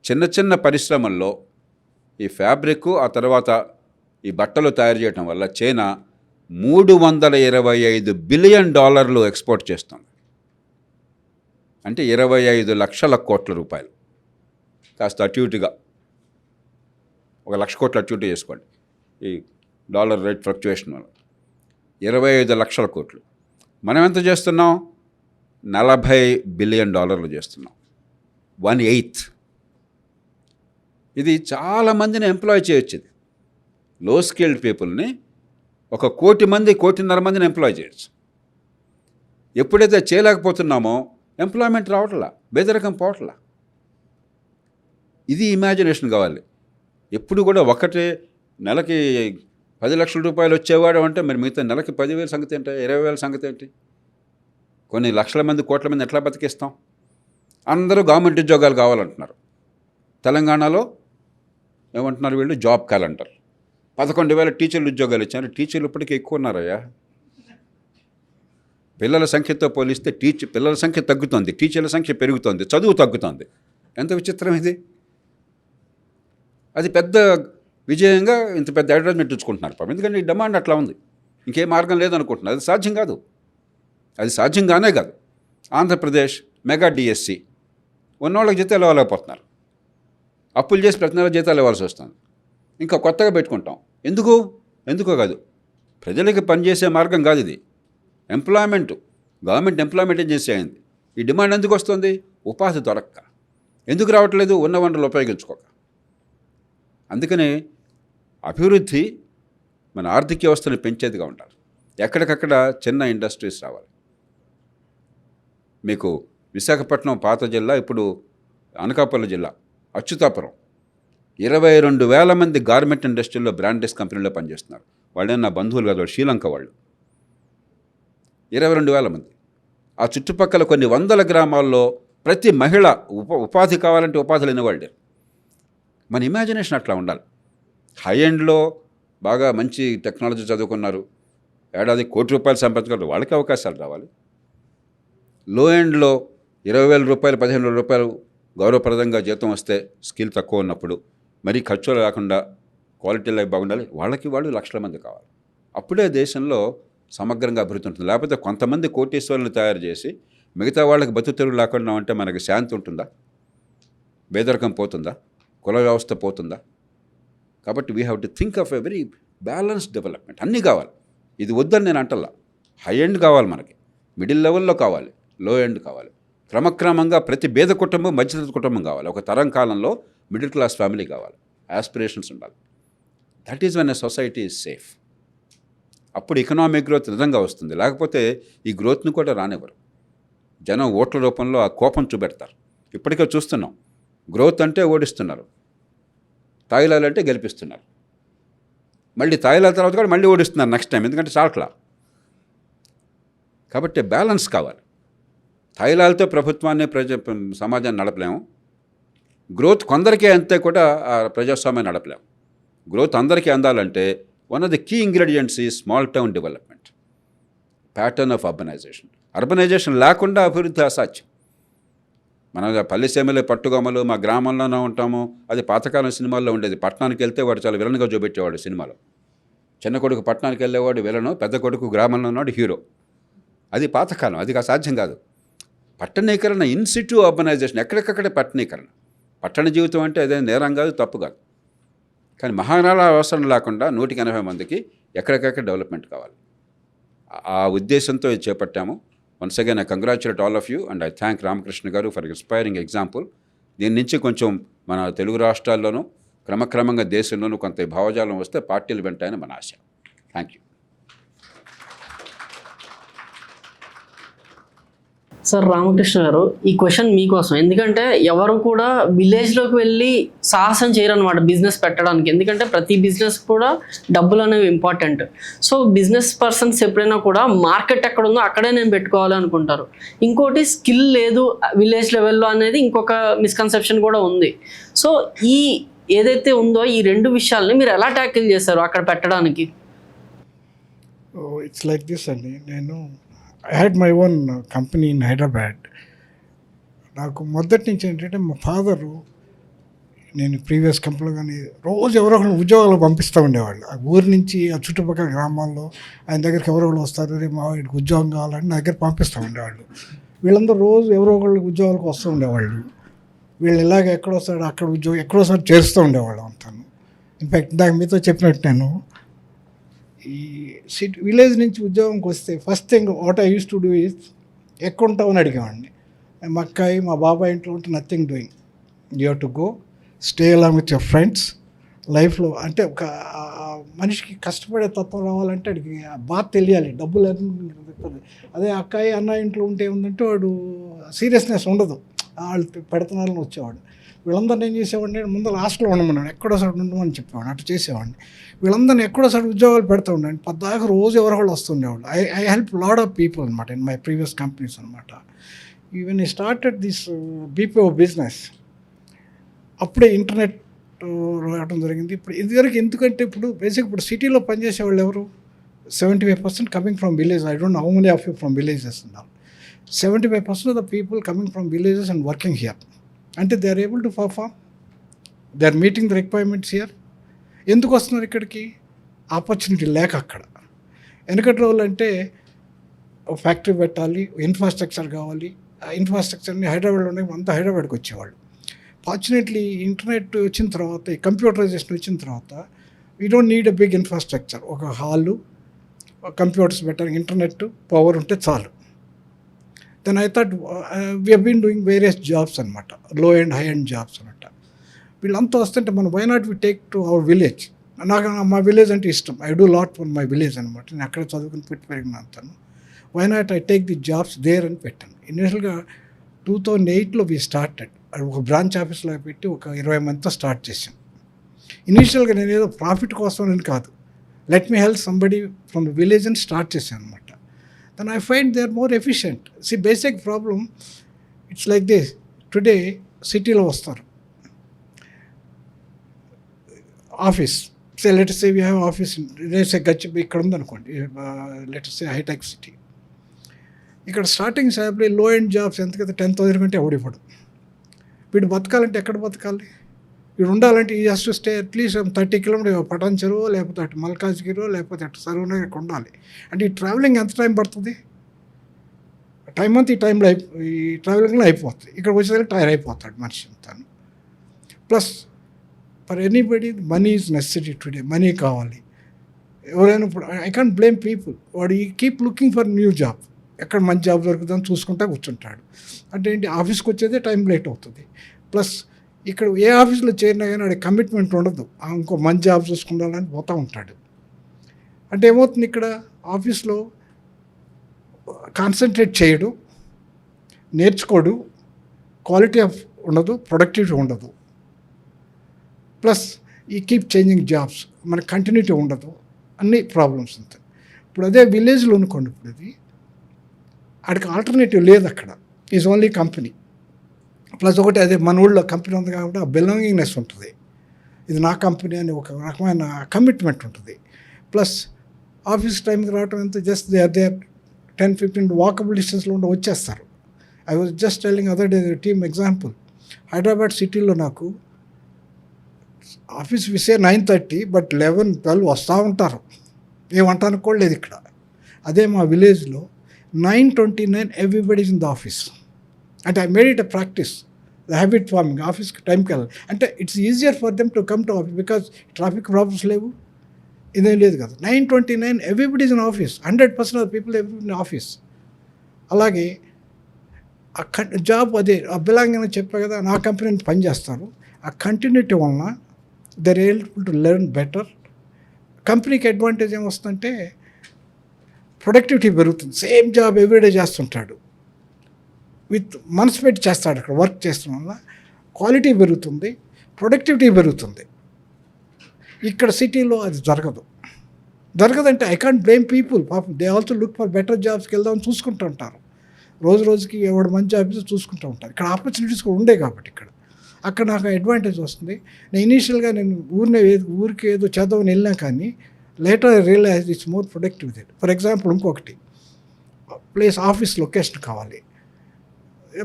చిన్న చిన్న పరిశ్రమల్లో ఈ ఫ్యాబ్రిక్, ఆ తర్వాత ఈ బట్టలు తయారు చేయడం వల్ల చైనా $325 బిలియన్ ఎక్స్పోర్ట్ చేస్తుంది. అంటే 25 లక్షల కోట్ల రూపాయలు. కాస్త అటు ఇటుగా 1 లక్ష కోట్లు అటు ఇటు చేసుకోండి, ఈ డాలర్ రేట్ ఫ్లక్చుయేషన్ వల్ల 25 లక్షల కోట్లు. మనం ఎంత చేస్తున్నాం? $40 బిలియన్ చేస్తున్నాం, 1/8. ఇది చాలామందిని ఎంప్లాయ్ చేయొచ్చు. ఇది లో స్కిల్డ్ పీపుల్ని 1 కోటి మంది, 1.5 మందిని ఎంప్లాయ్ చేయొచ్చు. ఎప్పుడైతే చేయలేకపోతున్నామో ఎంప్లాయ్మెంట్ రావట్లా, బేదరకం పోవట్లా. ఇది ఇమాజినేషన్ కావాలి. ఎప్పుడు కూడా ఒకటే నెలకి 10 లక్షల రూపాయలు వచ్చేవాడు అంటే మరి మిగతా నెలకి 10,000 సంగతి ఏంటి, 20,000 సంగతి ఏంటి? కొన్ని లక్షల మంది, కోట్ల మంది ఎట్లా బతికిస్తాం? అందరూ గవర్నమెంట్ ఉద్యోగాలు కావాలంటున్నారు. తెలంగాణలో ఏమంటున్నారు వీళ్ళు? Job calendar. 11,000 టీచర్లు ఉద్యోగాలు ఇచ్చారు. టీచర్లు ఇప్పటికీ ఎక్కువ ఉన్నారయ్యా. పిల్లల సంఖ్యతో పోలిస్తే పిల్లల సంఖ్య తగ్గుతుంది, టీచర్ల సంఖ్య పెరుగుతుంది, చదువు తగ్గుతుంది. ఎంత విచిత్రం ఇది! అది పెద్ద విజయంగా ఇంత పెద్ద అడ్వర్టైజ్మెంట్ ఇచ్చుకుంటున్నారు పాపం. ఎందుకంటే ఈ డిమాండ్ అట్లా ఉంది, ఇంకే మార్గం లేదనుకుంటున్నారు. అది సాధ్యం కాదు, అది సాధ్యంగానే కాదు. ఆంధ్రప్రదేశ్ మెగా డిఎస్సి ఉన్నవాళ్ళకి జీతాలు ఇవ్వలేకపోతున్నారు. అప్పులు చేసి ప్రతి నెల జీతాలు ఇవ్వాల్సి వస్తుంది. ఇంకా కొత్తగా పెట్టుకుంటాం. ఎందుకో కాదు, ప్రజలకి పనిచేసే మార్గం కాదు ఇది. ఎంప్లాయ్మెంట్, గవర్నమెంట్ ఎంప్లాయ్మెంట్ ఏజెన్సీ అయింది. ఈ డిమాండ్ ఎందుకు వస్తుంది? ఉపాధి దొరక్క. ఎందుకు రావట్లేదు? ఉన్న వనరులు ఉపయోగించుకోక. అందుకని అభివృద్ధి మన ఆర్థిక వ్యవస్థను పెంచేదిగా ఉండాలి. ఎక్కడికక్కడ చిన్న ఇండస్ట్రీస్ రావాలి. మీకు విశాఖపట్నం పాత జిల్లా, ఇప్పుడు అనకాపల్లి జిల్లా అచ్యుతాపురం 22,000 మంది గార్మెంట్ ఇండస్ట్రీలో, బ్రాండెస్ కంపెనీలో పనిచేస్తున్నారు. వాళ్ళే నా బంధువులు కాదు, వాళ్ళు శ్రీలంక వాళ్ళు. 22,000 మంది. ఆ చుట్టుపక్కల కొన్ని వందల గ్రామాల్లో ప్రతి మహిళ ఉపాధి కావాలంటే ఉపాధి లేని వాళ్ళే. మన ఇమాజినేషన్ అట్లా ఉండాలి. హై ఎండ్లో బాగా మంచి టెక్నాలజీ చదువుకున్నారు, ఏడాది ₹1,00,00,000 సంపాదించుకున్నారు, వాళ్ళకి అవకాశాలు రావాలి. లో ఎండ్లో ₹20,000 ₹15,000 గౌరవప్రదంగా జీతం వస్తే, స్కిల్ తక్కువ ఉన్నప్పుడు మరీ ఖర్చులు లేకుండా క్వాలిటీ లైఫ్ బాగుండాలి, వాళ్ళకి వాళ్ళు లక్షల మంది కావాలి. అప్పుడే దేశంలో సమగ్రంగా అభివృద్ధి ఉంటుంది. లేకపోతే కొంతమంది కోటీశ్వరులను తయారు చేసి మిగతా వాళ్ళకి బతుకుతెరువు లేకుండా ఉంటే మనకి శాంతి ఉంటుందా? పేదరికం పోతుందా? కుల వ్యవస్థ పోతుందా? కాబట్టి we have to think of a very balanced development. అన్నీ కావాలి, ఇది వద్దని నేను అంటల్లా. హై ఎండ్ కావాలి మనకి, మిడిల్ లెవెల్లో కావాలి, లో ఎండ్ కావాలి. క్రమక్రమంగా ప్రతి పేద కుటుంబం మధ్యతరగతి కుటుంబం కావాలి. ఒక తరం కాలంలో మిడిల్ క్లాస్ ఫ్యామిలీ కావాలి, యాస్పిరేషన్స్ ఉండాలి. That is when a society is safe. అప్పుడు ఎకనామిక్ గ్రోత్ నిజంగా వస్తుంది. లేకపోతే ఈ గ్రోత్ని కూడా రానివ్వరు. జనం ఓట్ల రూపంలో ఆ కోపం చూపెడతారు. ఇప్పటికే చూస్తున్నాం, గ్రోత్ అంటే ఓడిస్తున్నారు, తాయిలాలంటే గెలిపిస్తున్నారు, మళ్ళీ తాయిలాల తర్వాత కూడా మళ్ళీ ఓడిస్తున్నారు నెక్స్ట్ టైం, ఎందుకంటే చాట్లా. కాబట్టి బ్యాలెన్స్ కావాలి. తాయిలాలతో ప్రభుత్వాన్ని సమాజాన్ని నడపలేము, గ్రోత్ కొందరికే అంతే కూడా ఆ ప్రజాస్వామ్యాన్ని నడపలేము. గ్రోత్ అందరికీ అందాలంటే one of the key ingredients ఈ small town development, pattern of urbanisation. Urbanisation లేకుండా అభివృద్ధి అసాధ్యం. మన పల్లెసీమలే పట్టుగొమ్మలు, మా గ్రామంలోనే ఉంటాము, అది పాతకాలం సినిమాల్లో ఉండేది. పట్టణానికి వెళ్తే వాడు చాలా విలన్గా చూపెట్టేవాడు సినిమాలో. చిన్న కొడుకు పట్టణానికి వెళ్ళేవాడు విలను, పెద్ద కొడుకు గ్రామంలో ఉన్నాడు హీరో. అది పాతకాలం, అది అసాధ్యం కాదు. పట్టణీకరణ, ఇన్సిట్యూ అర్బనైజేషన్, ఎక్కడికక్కడే పట్టణీకరణ. పట్టణ జీవితం అంటే అదే నేరం కాదు, తప్పు కాదు. కానీ మహానగరాల అవసరం లేకుండా 180 మందికి ఎక్కడికక్కడ డెవలప్మెంట్ కావాలి. ఆ ఉద్దేశంతో ఇది చేపట్టాము. Once again I congratulate all of you and I thank Ramakrishna garu for inspiring example. దీని నుంచి కొంచెం మన తెలుగు రాష్ట్రాల్లోనూ క్రమక్రమంగా దేశంలోనూ కొంత భావజాలం వస్తే పార్టీలు వెంటాయని మన ఆశ. Thank you. Sir Ramakrishna garu, ఈ క్వశ్చన్ మీకోసం. ఎందుకంటే ఎవరు కూడా విలేజ్లోకి వెళ్ళి సాహసం చేయరనమాట బిజినెస్ పెట్టడానికి. ఎందుకంటే ప్రతి బిజినెస్ కూడా డబ్బులు అనేవి ఇంపార్టెంట్. సో బిజినెస్ పర్సన్స్ ఎప్పుడైనా కూడా మార్కెట్ ఎక్కడ ఉందో అక్కడే నేను పెట్టుకోవాలి అనుకుంటారు. ఇంకోటి స్కిల్ లేదు విలేజ్ లెవెల్లో అనేది ఇంకొక మిస్కన్సెప్షన్ కూడా ఉంది. సో ఈ ఏదైతే ఉందో ఈ రెండు విషయాల్ని మీరు ఎలా ట్యాకిల్ చేశారు అక్కడ పెట్టడానికి? ఇట్స్ లైక్ దిస్ అండి. I had my own company in Hyderabad. నాకు మొదటి నుంచి ఏంటంటే మా ఫాదరు, నేను ప్రీవియస్ కంపెనీలో కానీ రోజు ఎవరో ఒకరు ఉద్యోగాలు పంపిస్తూ ఉండేవాళ్ళు. ఆ ఊరి నుంచి ఆ చుట్టుపక్కల గ్రామాల్లో ఆయన దగ్గరికి ఎవరో ఒకరు వస్తారు, రేపు మా వాడికి ఉద్యోగం కావాలని నా దగ్గర పంపిస్తూ ఉండేవాళ్ళు. వీళ్ళందరూ రోజు ఎవరో ఒకళ్ళు ఉద్యోగాలకు వస్తూ ఉండేవాళ్ళు. వీళ్ళు ఇలాగ ఎక్కడొస్తాడు అక్కడ ఉద్యోగం ఎక్కడోసారి చేస్తూ ఉండేవాళ్ళు అంతాను. ఇన్ఫ్యాక్ట్ దాకా మీతో చెప్పినట్టు నేను ఈ విలేజ్ నుంచి ఉద్యోగంకి వస్తే first thing what I use to do is ఎక్కడుంటావు అని అడిగేవాడిని. మా అక్కాయి మా బాబాయ్ ఇంట్లో ఉంటే nothing doing, you have to go stay along with your friends. లైఫ్లో అంటే ఒక మనిషికి కష్టపడే తత్వం రావాలంటే వాడికి బాగా తెలియాలి, డబ్బులు అదే అక్కాయి అన్న ఇంట్లో ఉంటే ఏముందంటే వాడు సీరియస్నెస్ ఉండదు, వాళ్ళు పెడుతున్నారని వచ్చేవాడు. వీళ్ళందరినీ ఏం చేసేవాడిని, ముందు లాస్ట్లో ఉండమన్నాడు, ఎక్కడోసారి ఉండమని చెప్పేవాడు, అట్లా చేసేవాడిని. వీళ్ళందరినీ ఎక్కడోసారి ఉద్యోగాలు పెడుతూ ఉండండి. పద్దాక రోజు ఎవరో వాళ్ళు వస్తుండేవాళ్ళు. I help lot of people అనమాట ఇన్ మై ప్రీవియస్ కంపెనీస్ అనమాట. Even I started this BPO business, అప్పుడే ఇంటర్నెట్ రావడం జరిగింది. ఇప్పుడు ఇదివరకు ఎందుకంటే ఇప్పుడు బేసిక్ ఇప్పుడు సిటీలో పనిచేసే వాళ్ళు ఎవరు, 75% coming from village. I don't know how many of you from villages ఉన్నారు. 75% of the people coming from villages and working here. అంటే they are able to perform, they are meeting the requirements here. ఎందుకు వస్తున్నారు ఇక్కడికి? ఆపర్చునిటీ లేక. అక్కడ వెనకటి రోజులు అంటే ఫ్యాక్టరీ పెట్టాలి, ఇన్ఫ్రాస్ట్రక్చర్ కావాలి. ఆ ఇన్ఫ్రాస్ట్రక్చర్ని హైదరాబాద్లో ఉండే అంతా హైదరాబాద్కి వచ్చేవాళ్ళు. ఫార్చునేట్లీ ఇంటర్నెట్ వచ్చిన తర్వాత, ఈ కంప్యూటరైజేషన్ వచ్చిన తర్వాత we don't need a big infrastructure. ఒక హాలు, కంప్యూటర్స్ పెట్టాలి, ఇంటర్నెట్, పవర్ ఉంటే చాలు. Then I thought we have been doing various jobs అనమాట, low and high and jobs అనమాట. వీళ్ళంతా వస్తుంటే మనం why not we take to our village. నాకు మా విలేజ్ అంటే ఇష్టం, I do lot for my village అనమాట. నేను అక్కడ చదువుకుని పెట్టి పెరిగిన అంతాను. Why not I take the jobs there అని పెట్టాను. ఇనిషియల్గా 2008లో వి స్టార్టెడ్. ఒక బ్రాంచ్ ఆఫీస్లో పెట్టి ఒక 20 మందితో స్టార్ట్ చేశాను. ఇనిషియల్గా నేను ఏదో ప్రాఫిట్ కోసం అని కాదు, let me help somebody from the village అని స్టార్ట్ చేశాను అనమాట. Then I find they are more efficient. Basic problem it's like this. Today సిటీలో వస్తారు, office say let's say we have office ఇక్కడ ఉందనుకోండి, లెట్స్ సే హైటెక్ సిటీ. ఇక్కడ starting salary low end jobs ఎంతకైతే 10,000 కంటే ఎవడివ్వడు. వీడు బతకాలంటే ఎక్కడ బతకాలి? వీడు ఉండాలంటే ఈ has to stay at least 30 kilometre Patancheru, లేకపోతే అటు మల్కాజ్గిరో, లేకపోతే అటు సరూనగర్ ఇక్కడ ఉండాలి. అంటే ఈ ట్రావెలింగ్ ఎంత టైం పడుతుంది? టైం అంతా ఈ ట్రావెలింగ్లో అయిపోతుంది. ఇక్కడ వచ్చేసరికి టైర్ అయిపోతాడు మనిషి అంతాను. Plus for anybody money is necessity today. Money కావాలి. ఎవరైనా ఇప్పుడు ఐ కాంట్ బ్లేమ్ పీపుల్. వాడు ఈ keep looking for new job. ఎక్కడ మంచి జాబ్ దొరుకుతుందని చూసుకుంటా కూర్చుంటాడు. అంటే ఏంటి, ఆఫీస్కి వచ్చేదే టైం లేట్ అవుతుంది. ప్లస్ ఇక్కడ ఏ ఆఫీస్లో చేరినా కానీ వాడి కమిట్మెంట్ ఉండదు. ఇంకో మంచి జాబ్ చూసుకుండాలని పోతూ ఉంటాడు. అంటే ఏమవుతుంది, ఇక్కడ ఆఫీస్లో కాన్సన్ట్రేట్ చేయడు, నేర్చుకోడు, క్వాలిటీ ఆఫ్ ఉండదు, ప్రొడక్టివిటీ ఉండదు. ప్లస్ ఈ కీప్ చేంజింగ్ జాబ్స్, మనకి కంటిన్యూటీ ఉండదు, అన్ని ప్రాబ్లమ్స్ ఉంటాయి. ఇప్పుడు అదే విలేజ్లో అనుకోండి, ఇప్పుడు అది ఆడికి ఆల్టర్నేటివ్ లేదు. అక్కడ ఈజ్ ఓన్లీ కంపెనీ. ప్లస్ ఒకటి అదే మన ఊళ్ళో కంపెనీ ఉంది కాబట్టి ఆ బిలాంగింగ్నెస్ ఉంటుంది. ఇది నా కంపెనీ అని ఒక రకమైన కమిట్మెంట్ ఉంటుంది. ప్లస్ ఆఫీస్ టైంకి రావడం ఎంత జస్ట్ దే 10-15 వాకబుల్ డిస్టెన్స్లో ఉండి వచ్చేస్తారు. I was just telling other day team example. Hyderabad సిటీలో నాకు ఆఫీస్ విసే 9:30 బట్ 11-12 వస్తూ ఉంటారు. ఏమంటాను కూడా లేదు ఇక్కడ. అదే మా విలేజ్లో 9:29 ఎవ్రీబడీస్ ఇన్ ద ఆఫీస్. అంటే I made it a practice, the habit farming. ఆఫీస్కి టైంకి వెళ్ళాలి అంటే it's easier for them to come to office because traffic problems లేవు, ఇదేం లేదు కదా. 9:29 everybody's in office. 100% of people every in office. అలాగే ఆ జాబ్ అదే ఆ బిలాంగింగ్ అని చెప్పా కదా, నా కంపెనీని పనిచేస్తారు. ఆ కంటిన్యూటీ వలన they're able to learn better. కంపెనీకి అడ్వాంటేజ్ ఏమొస్తుందంటే ప్రొడక్టివిటీ పెరుగుతుంది. సేమ్ జాబ్ ఎవ్రీడే చేస్తుంటాడు, విత్ మనసు పెట్టి చేస్తాడు. అక్కడ వర్క్ చేస్తున్న వల్ల క్వాలిటీ పెరుగుతుంది, ప్రొడక్టివిటీ పెరుగుతుంది. ఇక్కడ సిటీలో అది జరగదంటే ఐ కాంట్ బ్లేమ్ పీపుల్. పాపం they also look for better జాబ్స్కి వెళ్దామని చూసుకుంటూ ఉంటారు. రోజుకి ఎవడు మంచి జాబ్స్ చూసుకుంటూ ఉంటారు. ఇక్కడ ఆపర్చునిటీస్ కూడా ఉండే కాబట్టి అక్కడ నాకు అడ్వాంటేజ్ వస్తుంది. నేను ఇనీషియల్గా ఊరికి ఏదో చేద్దామని వెళ్ళినా కానీ later I realise it's more productive there. For example ఇంకొకటి ప్లేస్ ఆఫీస్ లొకేషన్ కావాలి.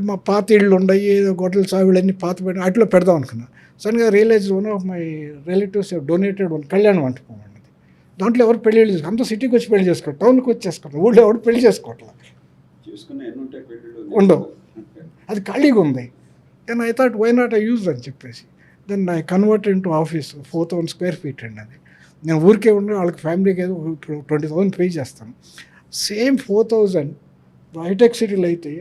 మా పాత ఇళ్ళు ఉన్నాయి, ఏదో గొడ్డలు సావిళ్ళు అన్నీ పాత పెట్టి అట్లా పెడదాం అనుకున్నా. సడన్గా realise one of my relatives donated one కళ్యాణ మంటపం అన్నది. దాంట్లో ఎవరు పెళ్ళి చేసుకో, అంతా సిటీకి వచ్చి పెళ్లి చేసుకోవాలి, టౌన్కి వచ్చి చేసుకుంటారు. ఊళ్ళో ఎవరు పెళ్లి చేసుకోవట్లా, ఉండవు. అది ఖాళీగా ఉంది. Then I thought why not I use అని చెప్పేసి then I convert into office. 4,000 square feet అండి అది. నేను ఊరికే ఉండి వాళ్ళకి ఫ్యామిలీకి ఏదో 20,000 పే చేస్తాను. సేమ్ 4,000 హైటెక్ సిటీలో అయితే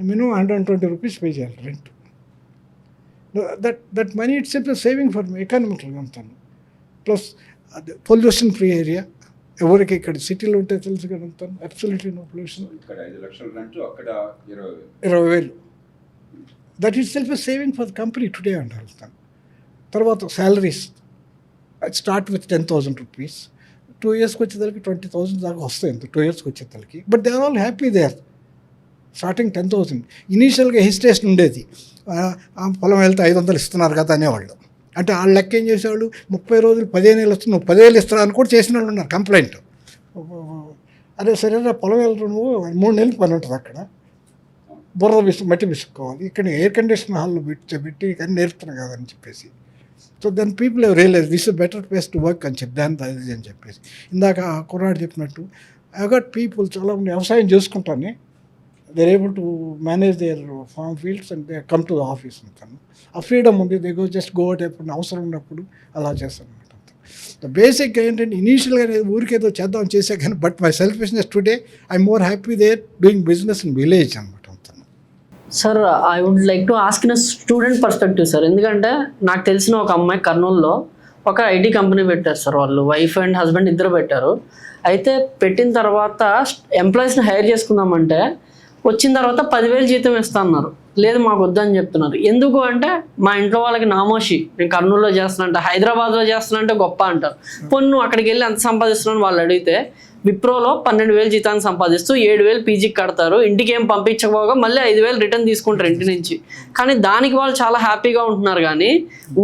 మినిమం 120 రూపీస్ పే చేయాలి rent. That money it's saving for me ఎకానమికల్గా అంతాను. Plus pollution free area. ఎవరికి ఇక్కడ సిటీలో ఉంటే తెలుసు కదా అంతాను, absolutely no pollution. 20,000 that it self saving for the company today అండి వెళ్తాను. తర్వాత శాలరీస్ స్టార్ట్ విత్ 10,000 రూపీస్. 2 yearsకి వచ్చేసరికి 20,000 దాకా వస్తాయి అంత 2 yearsకి వచ్చేసరికి. But they are all happy they are. Starting 10,000. ఇనీషియల్గా హెసిటేషన్ ఉండేది, పొలం వెళ్తే 500 ఇస్తున్నారు కదా అనేవాళ్ళు. అంటే వాళ్ళు లెక్క ఏం చేసేవాళ్ళు, 30 రోజులు 15 ఏళ్ళు వస్తుంది, నువ్వు 10 ఏళ్ళు ఇస్తున్నాను కూడా చేసిన వాళ్ళు ఉన్నారు కంప్లైంట్. అదే సరేనా పొలం వెళ్తావు నువ్వు 3 నెలలు పని ఉంటుంది అక్కడ, బుర్ర మట్టి విసుక్కోవాలి. ఇక్కడ ఎయిర్ కండిషన్ హాల్లో పెట్టి కానీ నేర్పుతున్నాను కదా అని చెప్పేసి. So then people have realise this is better place to work అని చెప్పి దాని అది అని చెప్పేసి. ఇందాక కుర్రాడు చెప్పినట్టు ఐ గట్ పీపుల్ చాలామంది వ్యవసాయం చేసుకుంటానే, they are able to manage their farm fields and they come to the office అంటాను. ఆ ఫ్రీడమ్ ఉంది. They go just go out ఎప్పుడు అవసరం ఉన్నప్పుడు అలా చేస్తాను అనమాట. ద బేసిక్ ఏంటంటే ఇనీషియల్గా నేను ఊరికేదో చేద్దాం చేసే కానీ but my selfishness today I'm more happy there doing business in village అనమాట. Sir I would like to ask in student perspective sir. ఎందుకంటే నాకు తెలిసిన ఒక అమ్మాయి కర్నూలులో ఒక ఐటీ కంపెనీ పెట్టారు సార్. వాళ్ళు వైఫ్ అండ్ హస్బెండ్ ఇద్దరు పెట్టారు. అయితే పెట్టిన తర్వాత ఎంప్లాయీస్ని హైర్ చేసుకుందామంటే వచ్చిన తర్వాత 10,000 జీతం ఇస్తా అన్నారు. లేదు మాకు వద్దని చెప్తున్నారు. ఎందుకు అంటే మా ఇంట్లో వాళ్ళకి నామోషి, నేను కర్నూలులో చేస్తున్నా అంటే, హైదరాబాద్లో చేస్తున్నా అంటే గొప్ప అంటారు. పొన్ను అక్కడికి వెళ్ళి ఎంత సంపాదిస్తున్నాను వాళ్ళు అడిగితే విప్రోలో 12,000 జీతాన్ని సంపాదిస్తూ 7,000 పీజీకి కడతారు, ఇంటికి ఏం పంపించకపోగా మళ్ళీ 5,000 రిటర్న్ తీసుకుంటారు ఇంటి నుంచి. కానీ దానికి వాళ్ళు చాలా హ్యాపీగా ఉంటున్నారు. కానీ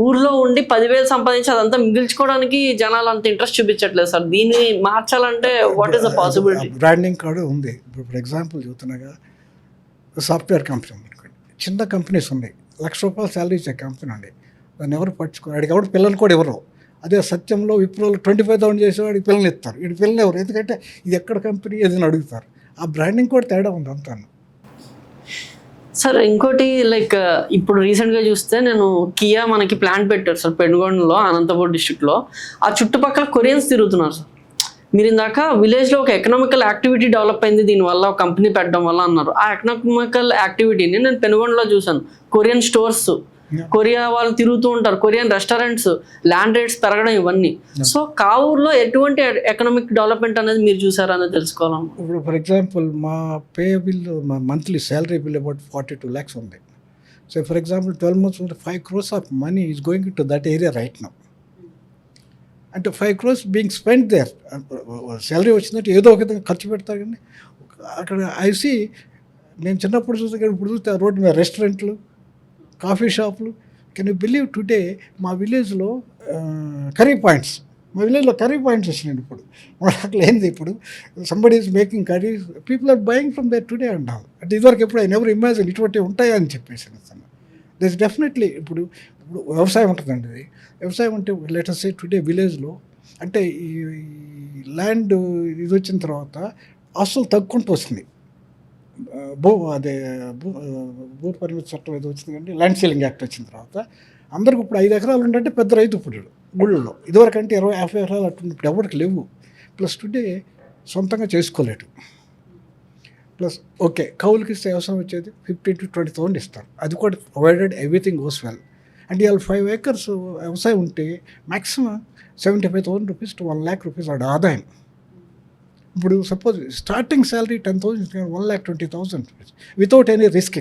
ఊర్లో ఉండి 10,000 సంపాదించి అదంతా మిగిల్చుకోవడానికి జనాలు అంత ఇంట్రెస్ట్ చూపించట్లేదు సార్. దీన్ని మార్చాలంటే what is the possibility? Branding card ఉంది. ఇప్పుడు ఫర్ ఎగ్జాంపుల్ చూస్తున్నాగా, సాఫ్ట్వేర్ కంపెనీ అనుకోండి, చిన్న కంపెనీస్ ఉన్నాయి, ₹1,00,000 శాలరీ ఇచ్చే కంపెనీ ఉంది, దాన్ని ఎవరు పట్టుకోరు, అడిగి ఎవరు పిల్లలు కూడా ఎవరు. అదే సత్యంలో విప్రోలో 25,000 చేసేవాడికి పిల్లలు ఇస్తారు, వీడి పిల్లలు ఎవరు, ఎందుకంటే ఇది ఎక్కడ కంపెనీ ఏదైనా అడుగుతారు. ఆ బ్రాండింగ్ కూడా తేడా ఉంది అంతాను. సార్ ఇంకోటి లైక్ ఇప్పుడు రీసెంట్గా చూస్తే నేను కియా మనకి ప్లాంట్ పెట్టారు సార్ పెనుగొండలో, అనంతపూర్ డిస్ట్రిక్ట్లో. ఆ చుట్టుపక్కల కొరియన్స్ తిరుగుతున్నారు సార్. మీరు ఇందాక విలేజ్లో ఒక ఎకనామికల్ యాక్టివిటీ డెవలప్ అయింది దీనివల్ల, ఒక కంపెనీ పెట్టడం వల్ల అన్నారు. ఆ ఎకనామికల్ యాక్టివిటీని నేను పెనుగొండలో చూశాను. కొరియన్ స్టోర్స్, కొరియా వాళ్ళు తిరుగుతూ ఉంటారు, కొరియన్ రెస్టారెంట్స్, ల్యాండ్ రేట్స్ పెరగడం, ఇవన్నీ. సో కావూరులో ఎటువంటి ఎకనామిక్ డెవలప్మెంట్ అనేది మీరు చూసారనేది తెలుసుకోవాలి. ఇప్పుడు ఫర్ ఎగ్జాంపుల్ మా పే బిల్, మా monthly salary bill about 42 lakhs ఉంది. So for example 12 months 5 crores of money is going to that area right now. అంటే 5 crores being spend there. Salary వచ్చిందంటే ఏదో ఒక విధంగా ఖర్చు పెడతారు. కానీ అక్కడ ఐసి నేను చిన్నప్పుడు చూస్తే, ఇప్పుడు చూస్తే రోడ్డు మీద రెస్టారెంట్లు, కాఫీ షాపులు. కెన్ యూ బిలీవ్ టుడే మా విలేజ్లో కర్రీ పాయింట్స్, మా విలేజ్లో కర్రీ పాయింట్స్ వచ్చినాయి. ఇప్పుడు అట్లా ఏంది, ఇప్పుడు somebody is making curries, people are buying from there today and all. అంటే ఇదివరకు ఎప్పుడు ఐ నెవర్ ఇమాజిన్ ఇటువంటివి ఉంటాయా అని చెప్పేసి. దిస్ డెఫినెట్లీ ఇప్పుడు వ్యవసాయం ఉంటుందండి. అది వ్యవసాయం అంటే లెటర్ సే టుడే విలేజ్లో అంటే ఈ ల్యాండ్ ఇది వచ్చిన తర్వాత ఆస్తులు తగ్గుకుంటూ వస్తుంది. భూ పరిమితి చట్టం ఏదో వచ్చింది కానీ ల్యాండ్ సీలింగ్ యాక్ట్ వచ్చిన తర్వాత అందరికి ఇప్పుడు 5 ఎకరాలు ఉంటే పెద్ద రైతు ఇప్పుడు ఊళ్ళో. ఇదివరకు అంటే 20-50 ఎకరాలు అట్టు ఇప్పుడు ఎవరికి లేవు. ప్లస్ టుడే సొంతంగా చేసుకోలేడు. ప్లస్ ఓకే కౌలుకి ఇస్తే అవసరం వచ్చేది 15,000 to 20,000 ఇస్తారు. అది కూడా ప్రొవైడెడ్ ఎవ్రీథింగ్ గోస్ వెల్. అంటే ఇవాళ 5 acres వ్యవసాయం ఉంటే maximum 75,000 rupees to 1 lakh rupees వాడు ఆదాయం. ఇప్పుడు suppose starting salary 10,000, 1,20,000 rupees without any risk.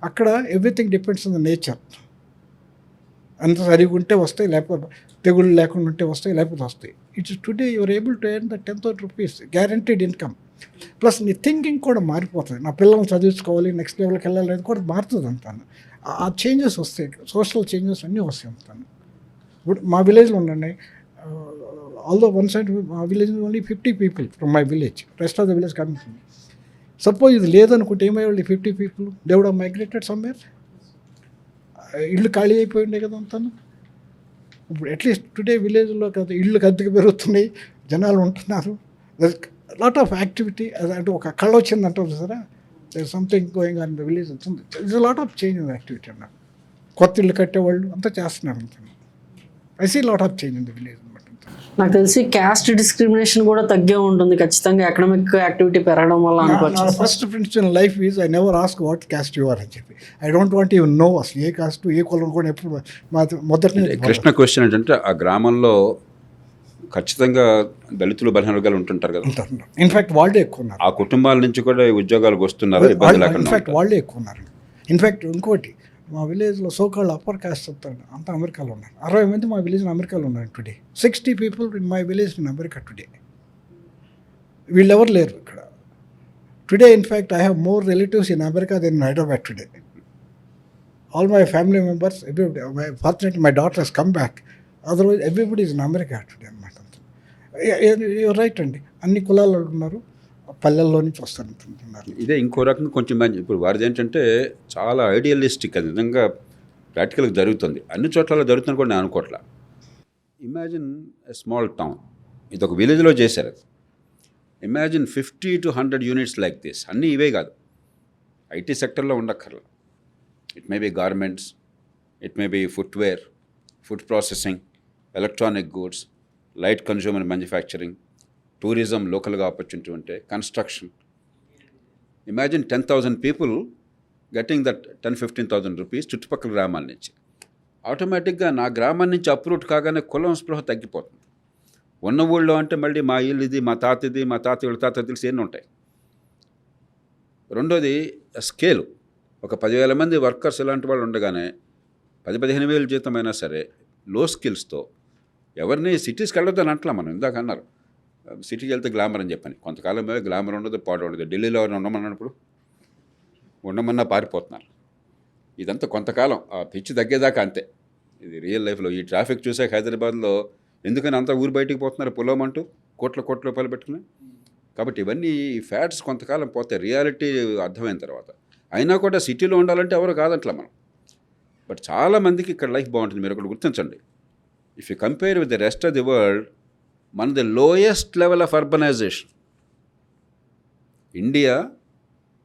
అక్కడ everything depends on the nature. అంత సరిగా ఉంటే వస్తాయి, లేకపోతే తెగుళ్ళు లేకుండా ఉంటే వస్తాయి, లేకపోతే వస్తాయి. It's today you're able to earn the 10,000 rupees guaranteed income. Plus నీ థింకింగ్ కూడా మారిపోతుంది. నా పిల్లల్ని చదివించుకోవాలి, నెక్స్ట్ లెవెల్కి వెళ్ళాలి, అది కూడా మారుతుంది అంతాను. ఆ చేంజెస్ వస్తాయి, సోషల్ చేంజెస్ అన్నీ వస్తాయి అంతాను. ఇప్పుడు మా విలేజ్లో ఉండండి, although one side మా village only 50 people from my village, rest of the village coming from. Suppose ఇది లేదనుకుంటే ఏమయ్యేవాళ్ళు 50 people, they would have migrated somewhere. ఇళ్ళు ఖాళీ అయిపోయి ఉండే కదా అంతాను. ఇప్పుడు అట్లీస్ట్ టుడే విలేజ్లో కదా ఇళ్ళు అద్దెకి పెరుగుతున్నాయి, జనాలు ఉంటున్నారు, లాట్ ఆఫ్ యాక్టివిటీ. అంటే ఒక కళ వచ్చిందంటారు సరే, something going on the village. It's lot of change in activity అన్నారు. కొత్త ఇళ్ళు కట్టేవాళ్ళు అంతా చేస్తున్నారు అంతా. I see lot of change in the village. నాకు తెలిసి క్యాస్ట్ డిస్క్రిమినేషన్ కూడా తగ్గే ఉంటుంది ఖచ్చితంగా ఎకనామిక్ యాక్టివిటీ పెరగడం వల్ల అనుకోవచ్చు. First principle in life is I never ask what caste you are అని చెప్పి. I don't want you know అసలు ఏ కాస్ట్ ఏ కులం కూడా ఎప్పుడు మొదటి. కృష్ణ క్వశ్చన్ ఏంటంటే ఆ గ్రామంలో ఖచ్చితంగా దళితులు బలహీన వర్గాలు ఉంటుంటారు కదా. ఇన్ఫాక్ట్ వాళ్ళే ఎక్కువ ఉన్నారు. ఆ కుటుంబాల నుంచి కూడా ఉద్యోగాలకు వస్తున్నారు, ఇబ్బంది లేకుండా. ఇన్ఫాక్ట్ వాళ్ళే ఎక్కువ ఉన్నారు. ఇన్ఫాక్ట్ ఇంకోటి మా విలేజ్లో సోకాళ్ళు అప్పర్ కాస్ట్ చెప్తాను అంతా అమెరికాలో ఉన్నారు. 60 మంది మా విలేజ్లో అమెరికాలో ఉన్నారు today. 60 people in my village in America today. వీళ్ళెవరు లేరు ఇక్కడ today. In fact I have more relatives in America then in Hyderabad today. All my family members, fortunately my daughter has come back. Otherwise everybody is in America today అనమాట. యూర్ రైట్ అండి, అన్ని కులాలు ఉన్నారు, పల్లెల్లో నుంచి వస్తున్నారు. ఇదే ఇంకో రకంగా కొంచెం మంచి. ఇప్పుడు వారిది ఏంటంటే చాలా ఐడియలిస్టిక్, అది నిజంగా ప్రాక్టికల్గా జరుగుతుంది, అన్ని చోట్ల జరుగుతుంది కూడా నేను అనుకోవట్లా. ఇమాజిన్ ఎ స్మాల్ టౌన్, ఇది ఒక విలేజ్లో చేశారు. Imagine 50 to 100 units like this. అన్నీ ఇవే కాదు, ఐటీ సెక్టర్లో ఉండక్కర్లా. It may be garments, it may be footwear, food processing, electronic goods, light consumer manufacturing, tourism లోకల్గా ఆపర్చునిటీ ఉంటే, construction. Imagine 10,000 people getting that 10-15,000 rupees చుట్టుపక్కల గ్రామాల నుంచి. ఆటోమేటిక్గా నా గ్రామం నుంచి అప్రూట్ కాగానే కులం స్పృహ తగ్గిపోతుంది. ఉన్న ఊళ్ళో అంటే మళ్ళీ మా ఇల్లు ఇది, మా తాతది, మా తాత వీళ్ళ తాత తెలిసి ఎన్ని ఉంటాయి. రెండోది స్కేలు. ఒక 10,000 మంది వర్కర్స్ ఇలాంటి వాళ్ళు ఉండగానే 10,000-15,000 జీతం అయినా సరే లో స్కిల్స్తో ఎవరిని సిటీస్కి వెళ్ళొద్దని అంటలా. మనం ఇందాక అన్నారు సిటీకి వెళ్తే గ్లామర్ అని చెప్పాను. కొంతకాలం మీద గ్లామర్ ఉండదు, పాడు ఉండదు. ఢిల్లీలో ఉండమన్నప్పుడు ఉండమన్నా పారిపోతున్నారు. ఇదంతా కొంతకాలం ఆ పిచ్చి తగ్గేదాకా అంతే. ఇది రియల్ లైఫ్లో ఈ ట్రాఫిక్ చూసాక హైదరాబాద్లో ఎందుకని అంతా ఊరు బయటికి పోతున్నారు పొలమంటూ కోట్ల రూపాయలు పెట్టుకుని. కాబట్టి ఇవన్నీ ఫ్యాట్స్ కొంతకాలం పోతాయి రియాలిటీ అర్థమైన తర్వాత. అయినా కూడా సిటీలో ఉండాలంటే ఎవరు కాదంట్లా మనం. బట్ చాలామందికి ఇక్కడ లైఫ్ బాగుంటుంది. మీరు ఒకటి గుర్తించండి, if you compare with the rest of the world, మనది lowest level of urbanisation. India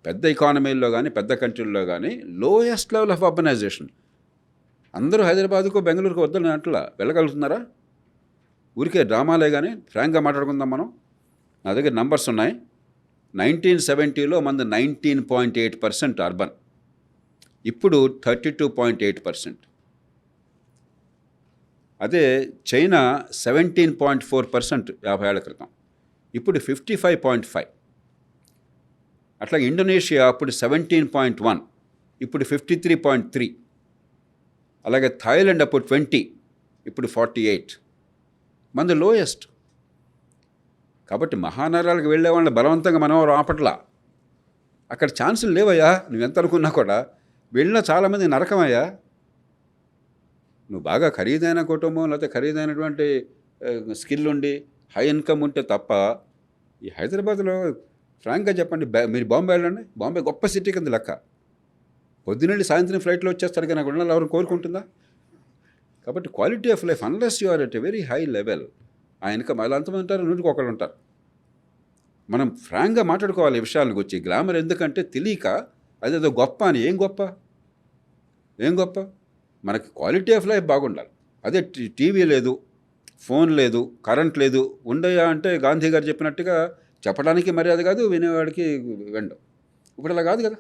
పెద్ద ఎకానమీల్లో కానీ పెద్ద కంట్రీల్లో కానీ లోయెస్ట్ లెవెల్ ఆఫ్ అర్బనైజేషన్. అందరూ హైదరాబాద్కు బెంగళూరుకు వద్దని అట్లా వెళ్ళగలుగుతున్నారా? ఊరికే డ్రామాలే. కానీ ఫ్రాంక్గా మాట్లాడుకుందాం మనం. నా దగ్గర నంబర్స్ ఉన్నాయి. 1970లో మనది 19.8% అర్బన్, ఇప్పుడు 32.8%. అదే చైనా 17.4% 50 ఏళ్ల క్రితం, ఇప్పుడు 55.5. అట్లా ఇండోనేషియా అప్పుడు 17.1, ఇప్పుడు 53.3. అలాగే థాయిలాండ్ అప్పుడు 20, ఇప్పుడు 48. మనది లోయెస్ట్. కాబట్టి మహానగరాలకు వెళ్ళే వాళ్ళని బలవంతంగా మనం ఆపట్లా. అక్కడ ఛాన్సులు లేవయ్యా. నువ్వెంత అనుకున్నా కూడా వెళ్ళినా చాలామంది నరకమయ్యా. నువ్వు బాగా ఖరీదైన కుటుంబం లేకపోతే ఖరీదైనటువంటి స్కిల్ ఉండి హై ఇన్కమ్ ఉంటే తప్ప ఈ హైదరాబాద్లో ఫ్రాంక్గా చెప్పండి, మీరు బాంబే వెళ్ళండి. బాంబే గొప్ప సిటీ కింద లెక్క. పొద్దునండి సాయంత్రం ఫ్లైట్లో వచ్చేస్తారు కానీ అక్కడ ఉండాలి ఎవరు కోరుకుంటుందా? కాబట్టి quality of life unless you are at a very high level, ఆ ఇన్కమ్ అలా అంతమంది ఉంటారు, 100కి 1 ఉంటారు. మనం ఫ్రాంక్గా మాట్లాడుకోవాలి ఈ విషయాలకు వచ్చి. గ్లామర్ ఎందుకంటే తెలియక అదేదో గొప్ప అని. ఏం గొప్ప? మనకి క్వాలిటీ ఆఫ్ లైఫ్ బాగుండాలి. అదే టీవీ లేదు, ఫోన్ లేదు, కరెంట్ లేదు, ఉండయా అంటే గాంధీ గారు చెప్పినట్టుగా చెప్పడానికి మర్యాద కాదు, వినేవాడికి వెండం. ఇప్పుడు అలా కాదు కదా.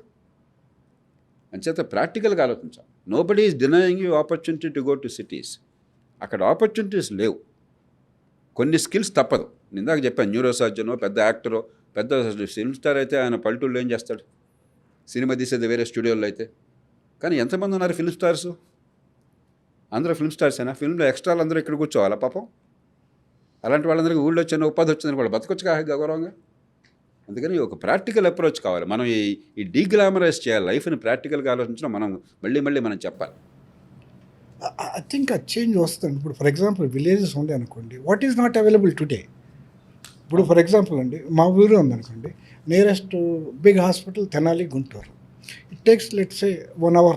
అంచేత ప్రాక్టికల్గా ఆలోచించాలి. Nobody is denying you opportunity to go to cities. అక్కడ ఆపర్చునిటీస్ లేవు. కొన్ని స్కిల్స్ తప్పదు. ఇందాక చెప్పాను, న్యూరో సర్జనో పెద్ద యాక్టరో పెద్ద ఫిల్మ్ స్టార్ అయితే ఆయన పల్లెటూళ్ళు ఏం చేస్తాడు? సినిమా తీసేది వేరే స్టూడియోలో అయితే. కానీ ఎంతమంది ఉన్నారు ఫిల్మ్ స్టార్స్? అందరూ ఫిల్మ్ స్టార్సేనా? ఫిల్మ్లో ఎక్స్ట్రాలు అందరూ ఇక్కడ కూర్చోవాలా పాపం? అలాంటి వాళ్ళందరికీ ఊళ్ళో వచ్చిన ఉపాధి వచ్చిందని కూడా బతకొచ్చు గౌరవంగా. అందుకని ఒక ప్రాక్టికల్ అప్రోచ్ కావాలి. మనం ఈ డీగ్లామరైజ్ చేయాలి లైఫ్ని. ప్రాక్టికల్గా ఆలోచించడం మనం మళ్ళీ మనం చెప్పాలి. ఐ థింక్ ఆ చేంజ్ వస్తుంది. ఇప్పుడు ఫర్ ఎగ్జాంపుల్ విలేజెస్ ఉండే అనుకోండి, what is not available today. ఇప్పుడు ఫర్ ఎగ్జాంపుల్ అండి, మా ఊరు ఉందనుకోండి, nearest big hospital Tenali, Guntur. It takes let's say 1 hour.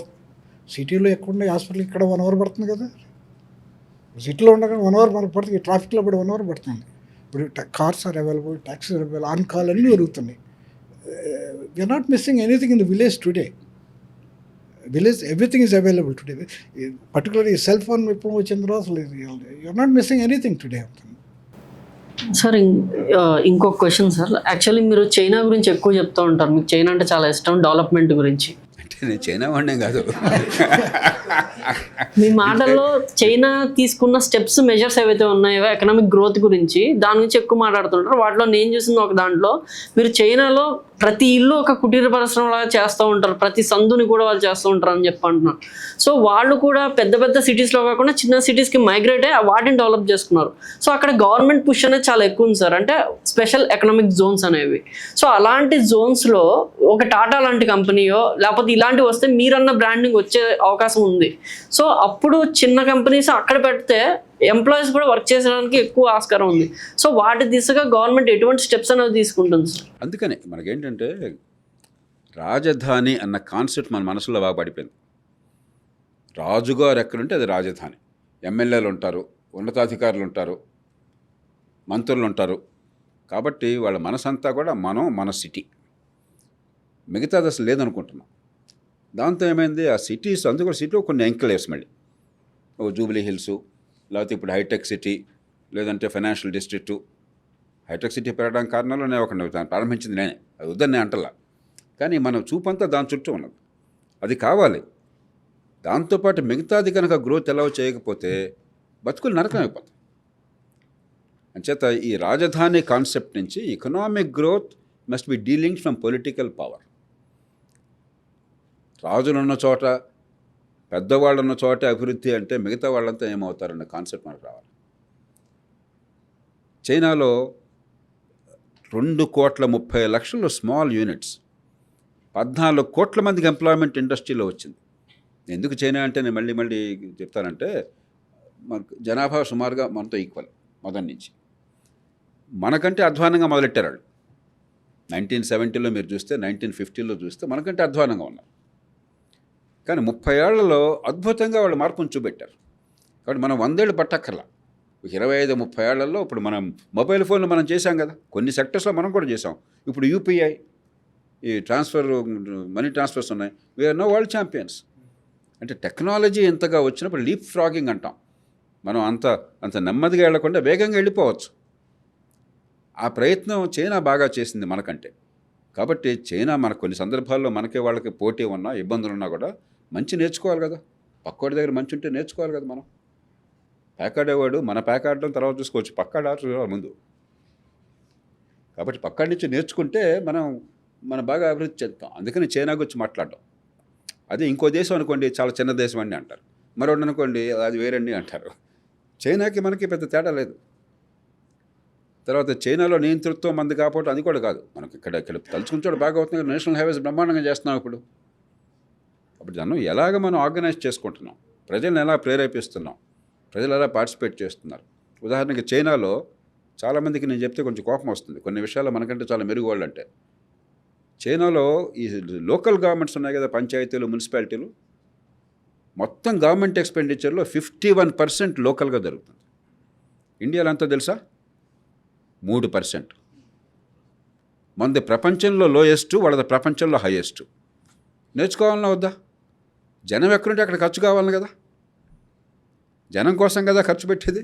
సిటీలో ఎక్కడుండే హాస్పిటల్ ఇక్కడ 1 hour పడుతుంది కదా. సిటీలో ఉండగానే 1 hour మనకు పడుతుంది, ట్రాఫిక్లో కూడా 1 hour పడుతుంది. ఇప్పుడు cars are available, taxis are available, on call అన్నీ జరుగుతున్నాయి. We're not missing anything in the village today. Village everything is available today. Particularly cell phone ఇప్పుడు వచ్చిన తర్వాత you're not missing anything today. Sir ఇంకొక క్వశ్చన్ సార్. యాక్చువల్లీ మీరు చైనా గురించి ఎక్కువ చెప్తూ ఉంటారు. మీకు చైనా అంటే చాలా ఇష్టం, డెవలప్మెంట్ గురించి. అంటే నేను చైనా వాడినే కాదు. మీ మాటల్లో చైనా తీసుకున్న స్టెప్స్, మెజర్స్ ఏవైతే ఉన్నాయో ఎకనామిక్ గ్రోత్ గురించి, దాని గురించి ఎక్కువ మాట్లాడుతుంటారు. వాటిలో నేను చూసింది ఒక దాంట్లో, మీరు చైనాలో ప్రతి ఇల్లు ఒక కుటీర పరిశ్రమలాగా చేస్తూ ఉంటారు, ప్రతి సందుని కూడా వాళ్ళు చేస్తూ ఉంటారు అని చెప్పి అంటున్నారు. సో వాళ్ళు కూడా పెద్ద పెద్ద సిటీస్లో కాకుండా చిన్న సిటీస్కి మైగ్రేట్ అయ్యి వాటిని డెవలప్ చేసుకున్నారు. సో అక్కడ గవర్నమెంట్ పుష్ అనేది చాలా ఎక్కువ ఉంది సార్, అంటే స్పెషల్ ఎకనామిక్ జోన్స్ అనేవి. సో అలాంటి జోన్స్లో ఒక టాటా లాంటి కంపెనీయో లేకపోతే ఇలాంటివి వస్తే మీరన్న బ్రాండింగ్ వచ్చే అవకాశం ఉంది. సో అప్పుడు చిన్న కంపెనీస్ అక్కడ పెడితే ఎంప్లాయీస్ కూడా వర్క్ చేసడానికి ఎక్కువ ఆస్కారం ఉంది. సో వాటి దిశగా గవర్నమెంట్ ఎటువంటి స్టెప్స్ అనేవి తీసుకుంటుంది సార్? అందుకనే మనకేంటంటే రాజధాని అన్న కాన్సెప్ట్ మన మనసులో బాగా పడిపోయింది. రాజుగారు ఎక్కడుంటే అది రాజధాని. ఎమ్మెల్యేలు ఉంటారు, ఉన్నతాధికారులు ఉంటారు, మంత్రులు ఉంటారు. కాబట్టి వాళ్ళ మనసంతా కూడా మన సిటీ, మిగతాది అసలు లేదనుకుంటున్నాం. దాంతో ఏమైంది, ఆ సిటీస్ అందుకు సిటీలో కొన్ని ఎంక్లేవ్స్, మళ్ళీ జూబ్లీ హిల్స్, లేకపోతే ఇప్పుడు హైటెక్ సిటీ, లేదంటే ఫైనాన్షియల్ డిస్ట్రిక్టు. హైటెక్ సిటీ పెరగడానికి కారణాలు నేను ఒకటి ప్రారంభించింది నేనే, అది వద్దని నేను అంటలా. కానీ మన చూపంతా దాని చుట్టూ ఉన్నది, అది కావాలి. దాంతోపాటు మిగతాది కనుక గ్రోత్ ఎలా చేయకపోతే బతుకులు నరకం అయిపోతాయి. అంచేత ఈ రాజధాని కాన్సెప్ట్ నుంచి economic growth must be delinked from political power. రాజులున్న చోట, పెద్దవాళ్ళు ఉన్న చోట అభివృద్ధి అంటే మిగతా వాళ్ళంతా ఏమవుతారన్న కాన్సెప్ట్ మనకు రావాలి. చైనాలో 2,30,00,000 స్మాల్ యూనిట్స్, 14 కోట్ల మందికి ఎంప్లాయ్మెంట్ ఇండస్ట్రీలో వచ్చింది. ఎందుకు చైనా అంటే నేను మళ్ళీ చెప్తానంటే, మనకు జనాభా సుమారుగా మనతో ఈక్వల్ మొదటి నుంచి. మనకంటే అధ్వానంగా మొదలెట్టారు వాళ్ళు. 1970లో మీరు చూస్తే, 1950లో చూస్తే మనకంటే అధ్వానంగా ఉన్నారు. కానీ 30 ఏళ్లలో అద్భుతంగా వాళ్ళు మార్పును చూపెట్టారు. కాబట్టి మనం 100 ఏళ్ళు పట్టక్కర్లా. 25-30 ఏళ్లలో ఇప్పుడు మనం మొబైల్ ఫోన్లు మనం చేసాం కదా, కొన్ని సెక్టర్స్లో మనం కూడా చేసాం. ఇప్పుడు యూపీఐ, ఈ మనీ ట్రాన్స్ఫర్స్ ఉన్నాయి. We're no world champions. అంటే టెక్నాలజీ ఎంతగా వచ్చినప్పుడు లీప్ ఫ్రాగింగ్ అంటాం. మనం అంత నెమ్మదిగా వెళ్లకుండా వేగంగా వెళ్ళిపోవచ్చు. ఆ ప్రయత్నం చైనా బాగా చేసింది మనకంటే. కాబట్టి చైనా మనకు కొన్ని సందర్భాల్లో వాళ్ళకి పోటీ ఉన్నా, ఇబ్బందులు ఉన్నా కూడా మంచి నేర్చుకోవాలి కదా. పక్కోడి దగ్గర మంచి ఉంటే నేర్చుకోవాలి కదా. మనం పేకాడేవాడు మన పేకాడడం తర్వాత చూసుకోవచ్చు, పక్కాడు ఆడుకోవాలి ముందు. కాబట్టి పక్కాడి నుంచి నేర్చుకుంటే మనం బాగా అభివృద్ధి చెందుతాం. అందుకని చైనా గురించి మాట్లాడడం. అదే ఇంకో దేశం అనుకోండి, చాలా చిన్న దేశం అండి అంటారు. మరొకటి అనుకోండి, అది వేరండి అంటారు. చైనాకి మనకి పెద్ద తేడా లేదు. తర్వాత చైనాలో నియంతృత్వం మంది కాకపోవడం అది కూడా కాదు. మనకి ఇక్కడ తలుచుకుంటే బాగా అవుతుంది. నేషనల్ హైవేస్ బ్రహ్మాండంగా చేస్తున్నాం ఇప్పుడు. అప్పుడు దాన్ని ఎలాగ మనం ఆర్గనైజ్ చేసుకుంటున్నాం, ప్రజలను ఎలా ప్రేరేపిస్తున్నాం, ప్రజలు ఎలా పార్టిసిపేట్ చేస్తున్నారు. ఉదాహరణకి చైనాలో చాలామందికి నేను చెప్తే కొంచెం కోపం వస్తుంది, కొన్ని విషయాలు మనకంటే చాలా మెరుగు వాళ్ళు అంటే. చైనాలో ఈ లోకల్ గవర్నమెంట్స్ ఉన్నాయి కదా, పంచాయతీలు, మున్సిపాలిటీలు, మొత్తం గవర్నమెంట్ ఎక్స్పెండిచర్లో 51% లోకల్గా జరుగుతుంది. ఇండియాలో అంతా తెలుసా? 3%. మనది ప్రపంచంలో లోయెస్ట్, వాళ్ళది ప్రపంచంలో హైయెస్ట్. నేర్చుకోవాలన్నా వద్దా? జనం ఎక్కడుంటే అక్కడ ఖర్చు కావాలని కదా, జనం కోసం కదా ఖర్చు పెట్టేది.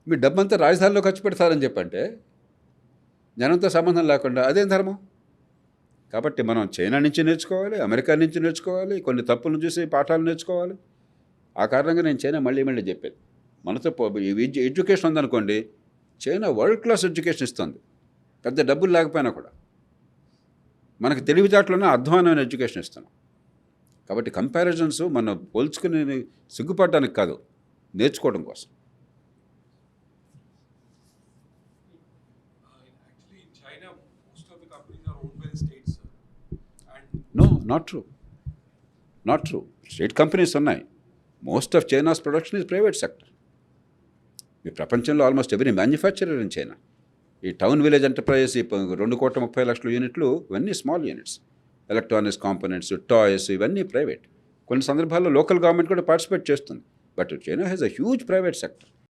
మీ డబ్బంతా రాజధానిలో ఖర్చు పెడతారని చెప్పంటే జనంతో సంబంధం లేకుండా అదేం ధర్మం? కాబట్టి మనం చైనా నుంచి నేర్చుకోవాలి, అమెరికా నుంచి నేర్చుకోవాలి, కొన్ని తప్పులను చూసి పాఠాలు నేర్చుకోవాలి. ఆ కారణంగా నేను చైనా మళ్ళీ చెప్పేది. మనతో ఎడ్యుకేషన్ ఉందనుకోండి, చైనా వరల్డ్ క్లాస్ ఎడ్యుకేషన్ ఇస్తుంది, పెద్ద డబ్బులు లేకపోయినా కూడా. మనకు తెలివితేటలోనే అధ్వానమైన ఎడ్యుకేషన్ ఇస్తున్నాం. కాబట్టి కంపారిజన్స్ మనం పోల్చుకుని సిగ్గుపడడానికి కాదు, నేర్చుకోవడం కోసం. No, not true. State companies ఉన్నాయి. Most of China's production is private sector. ఈ ప్రపంచంలో almost every manufacturer in China. ఈ టౌన్ విలేజ్ ఎంటర్ప్రైజెస్, ఈ 2,30,00,000 యూనిట్లు, ఇవన్నీ small units. Electronics components, toys, ఇవన్నీ ప్రైవేట్. కొన్ని సందర్భాల్లో లోకల్ గవర్నమెంట్ కూడా పార్టిసిపేట్ చేస్తుంది. But China has a huge private sector.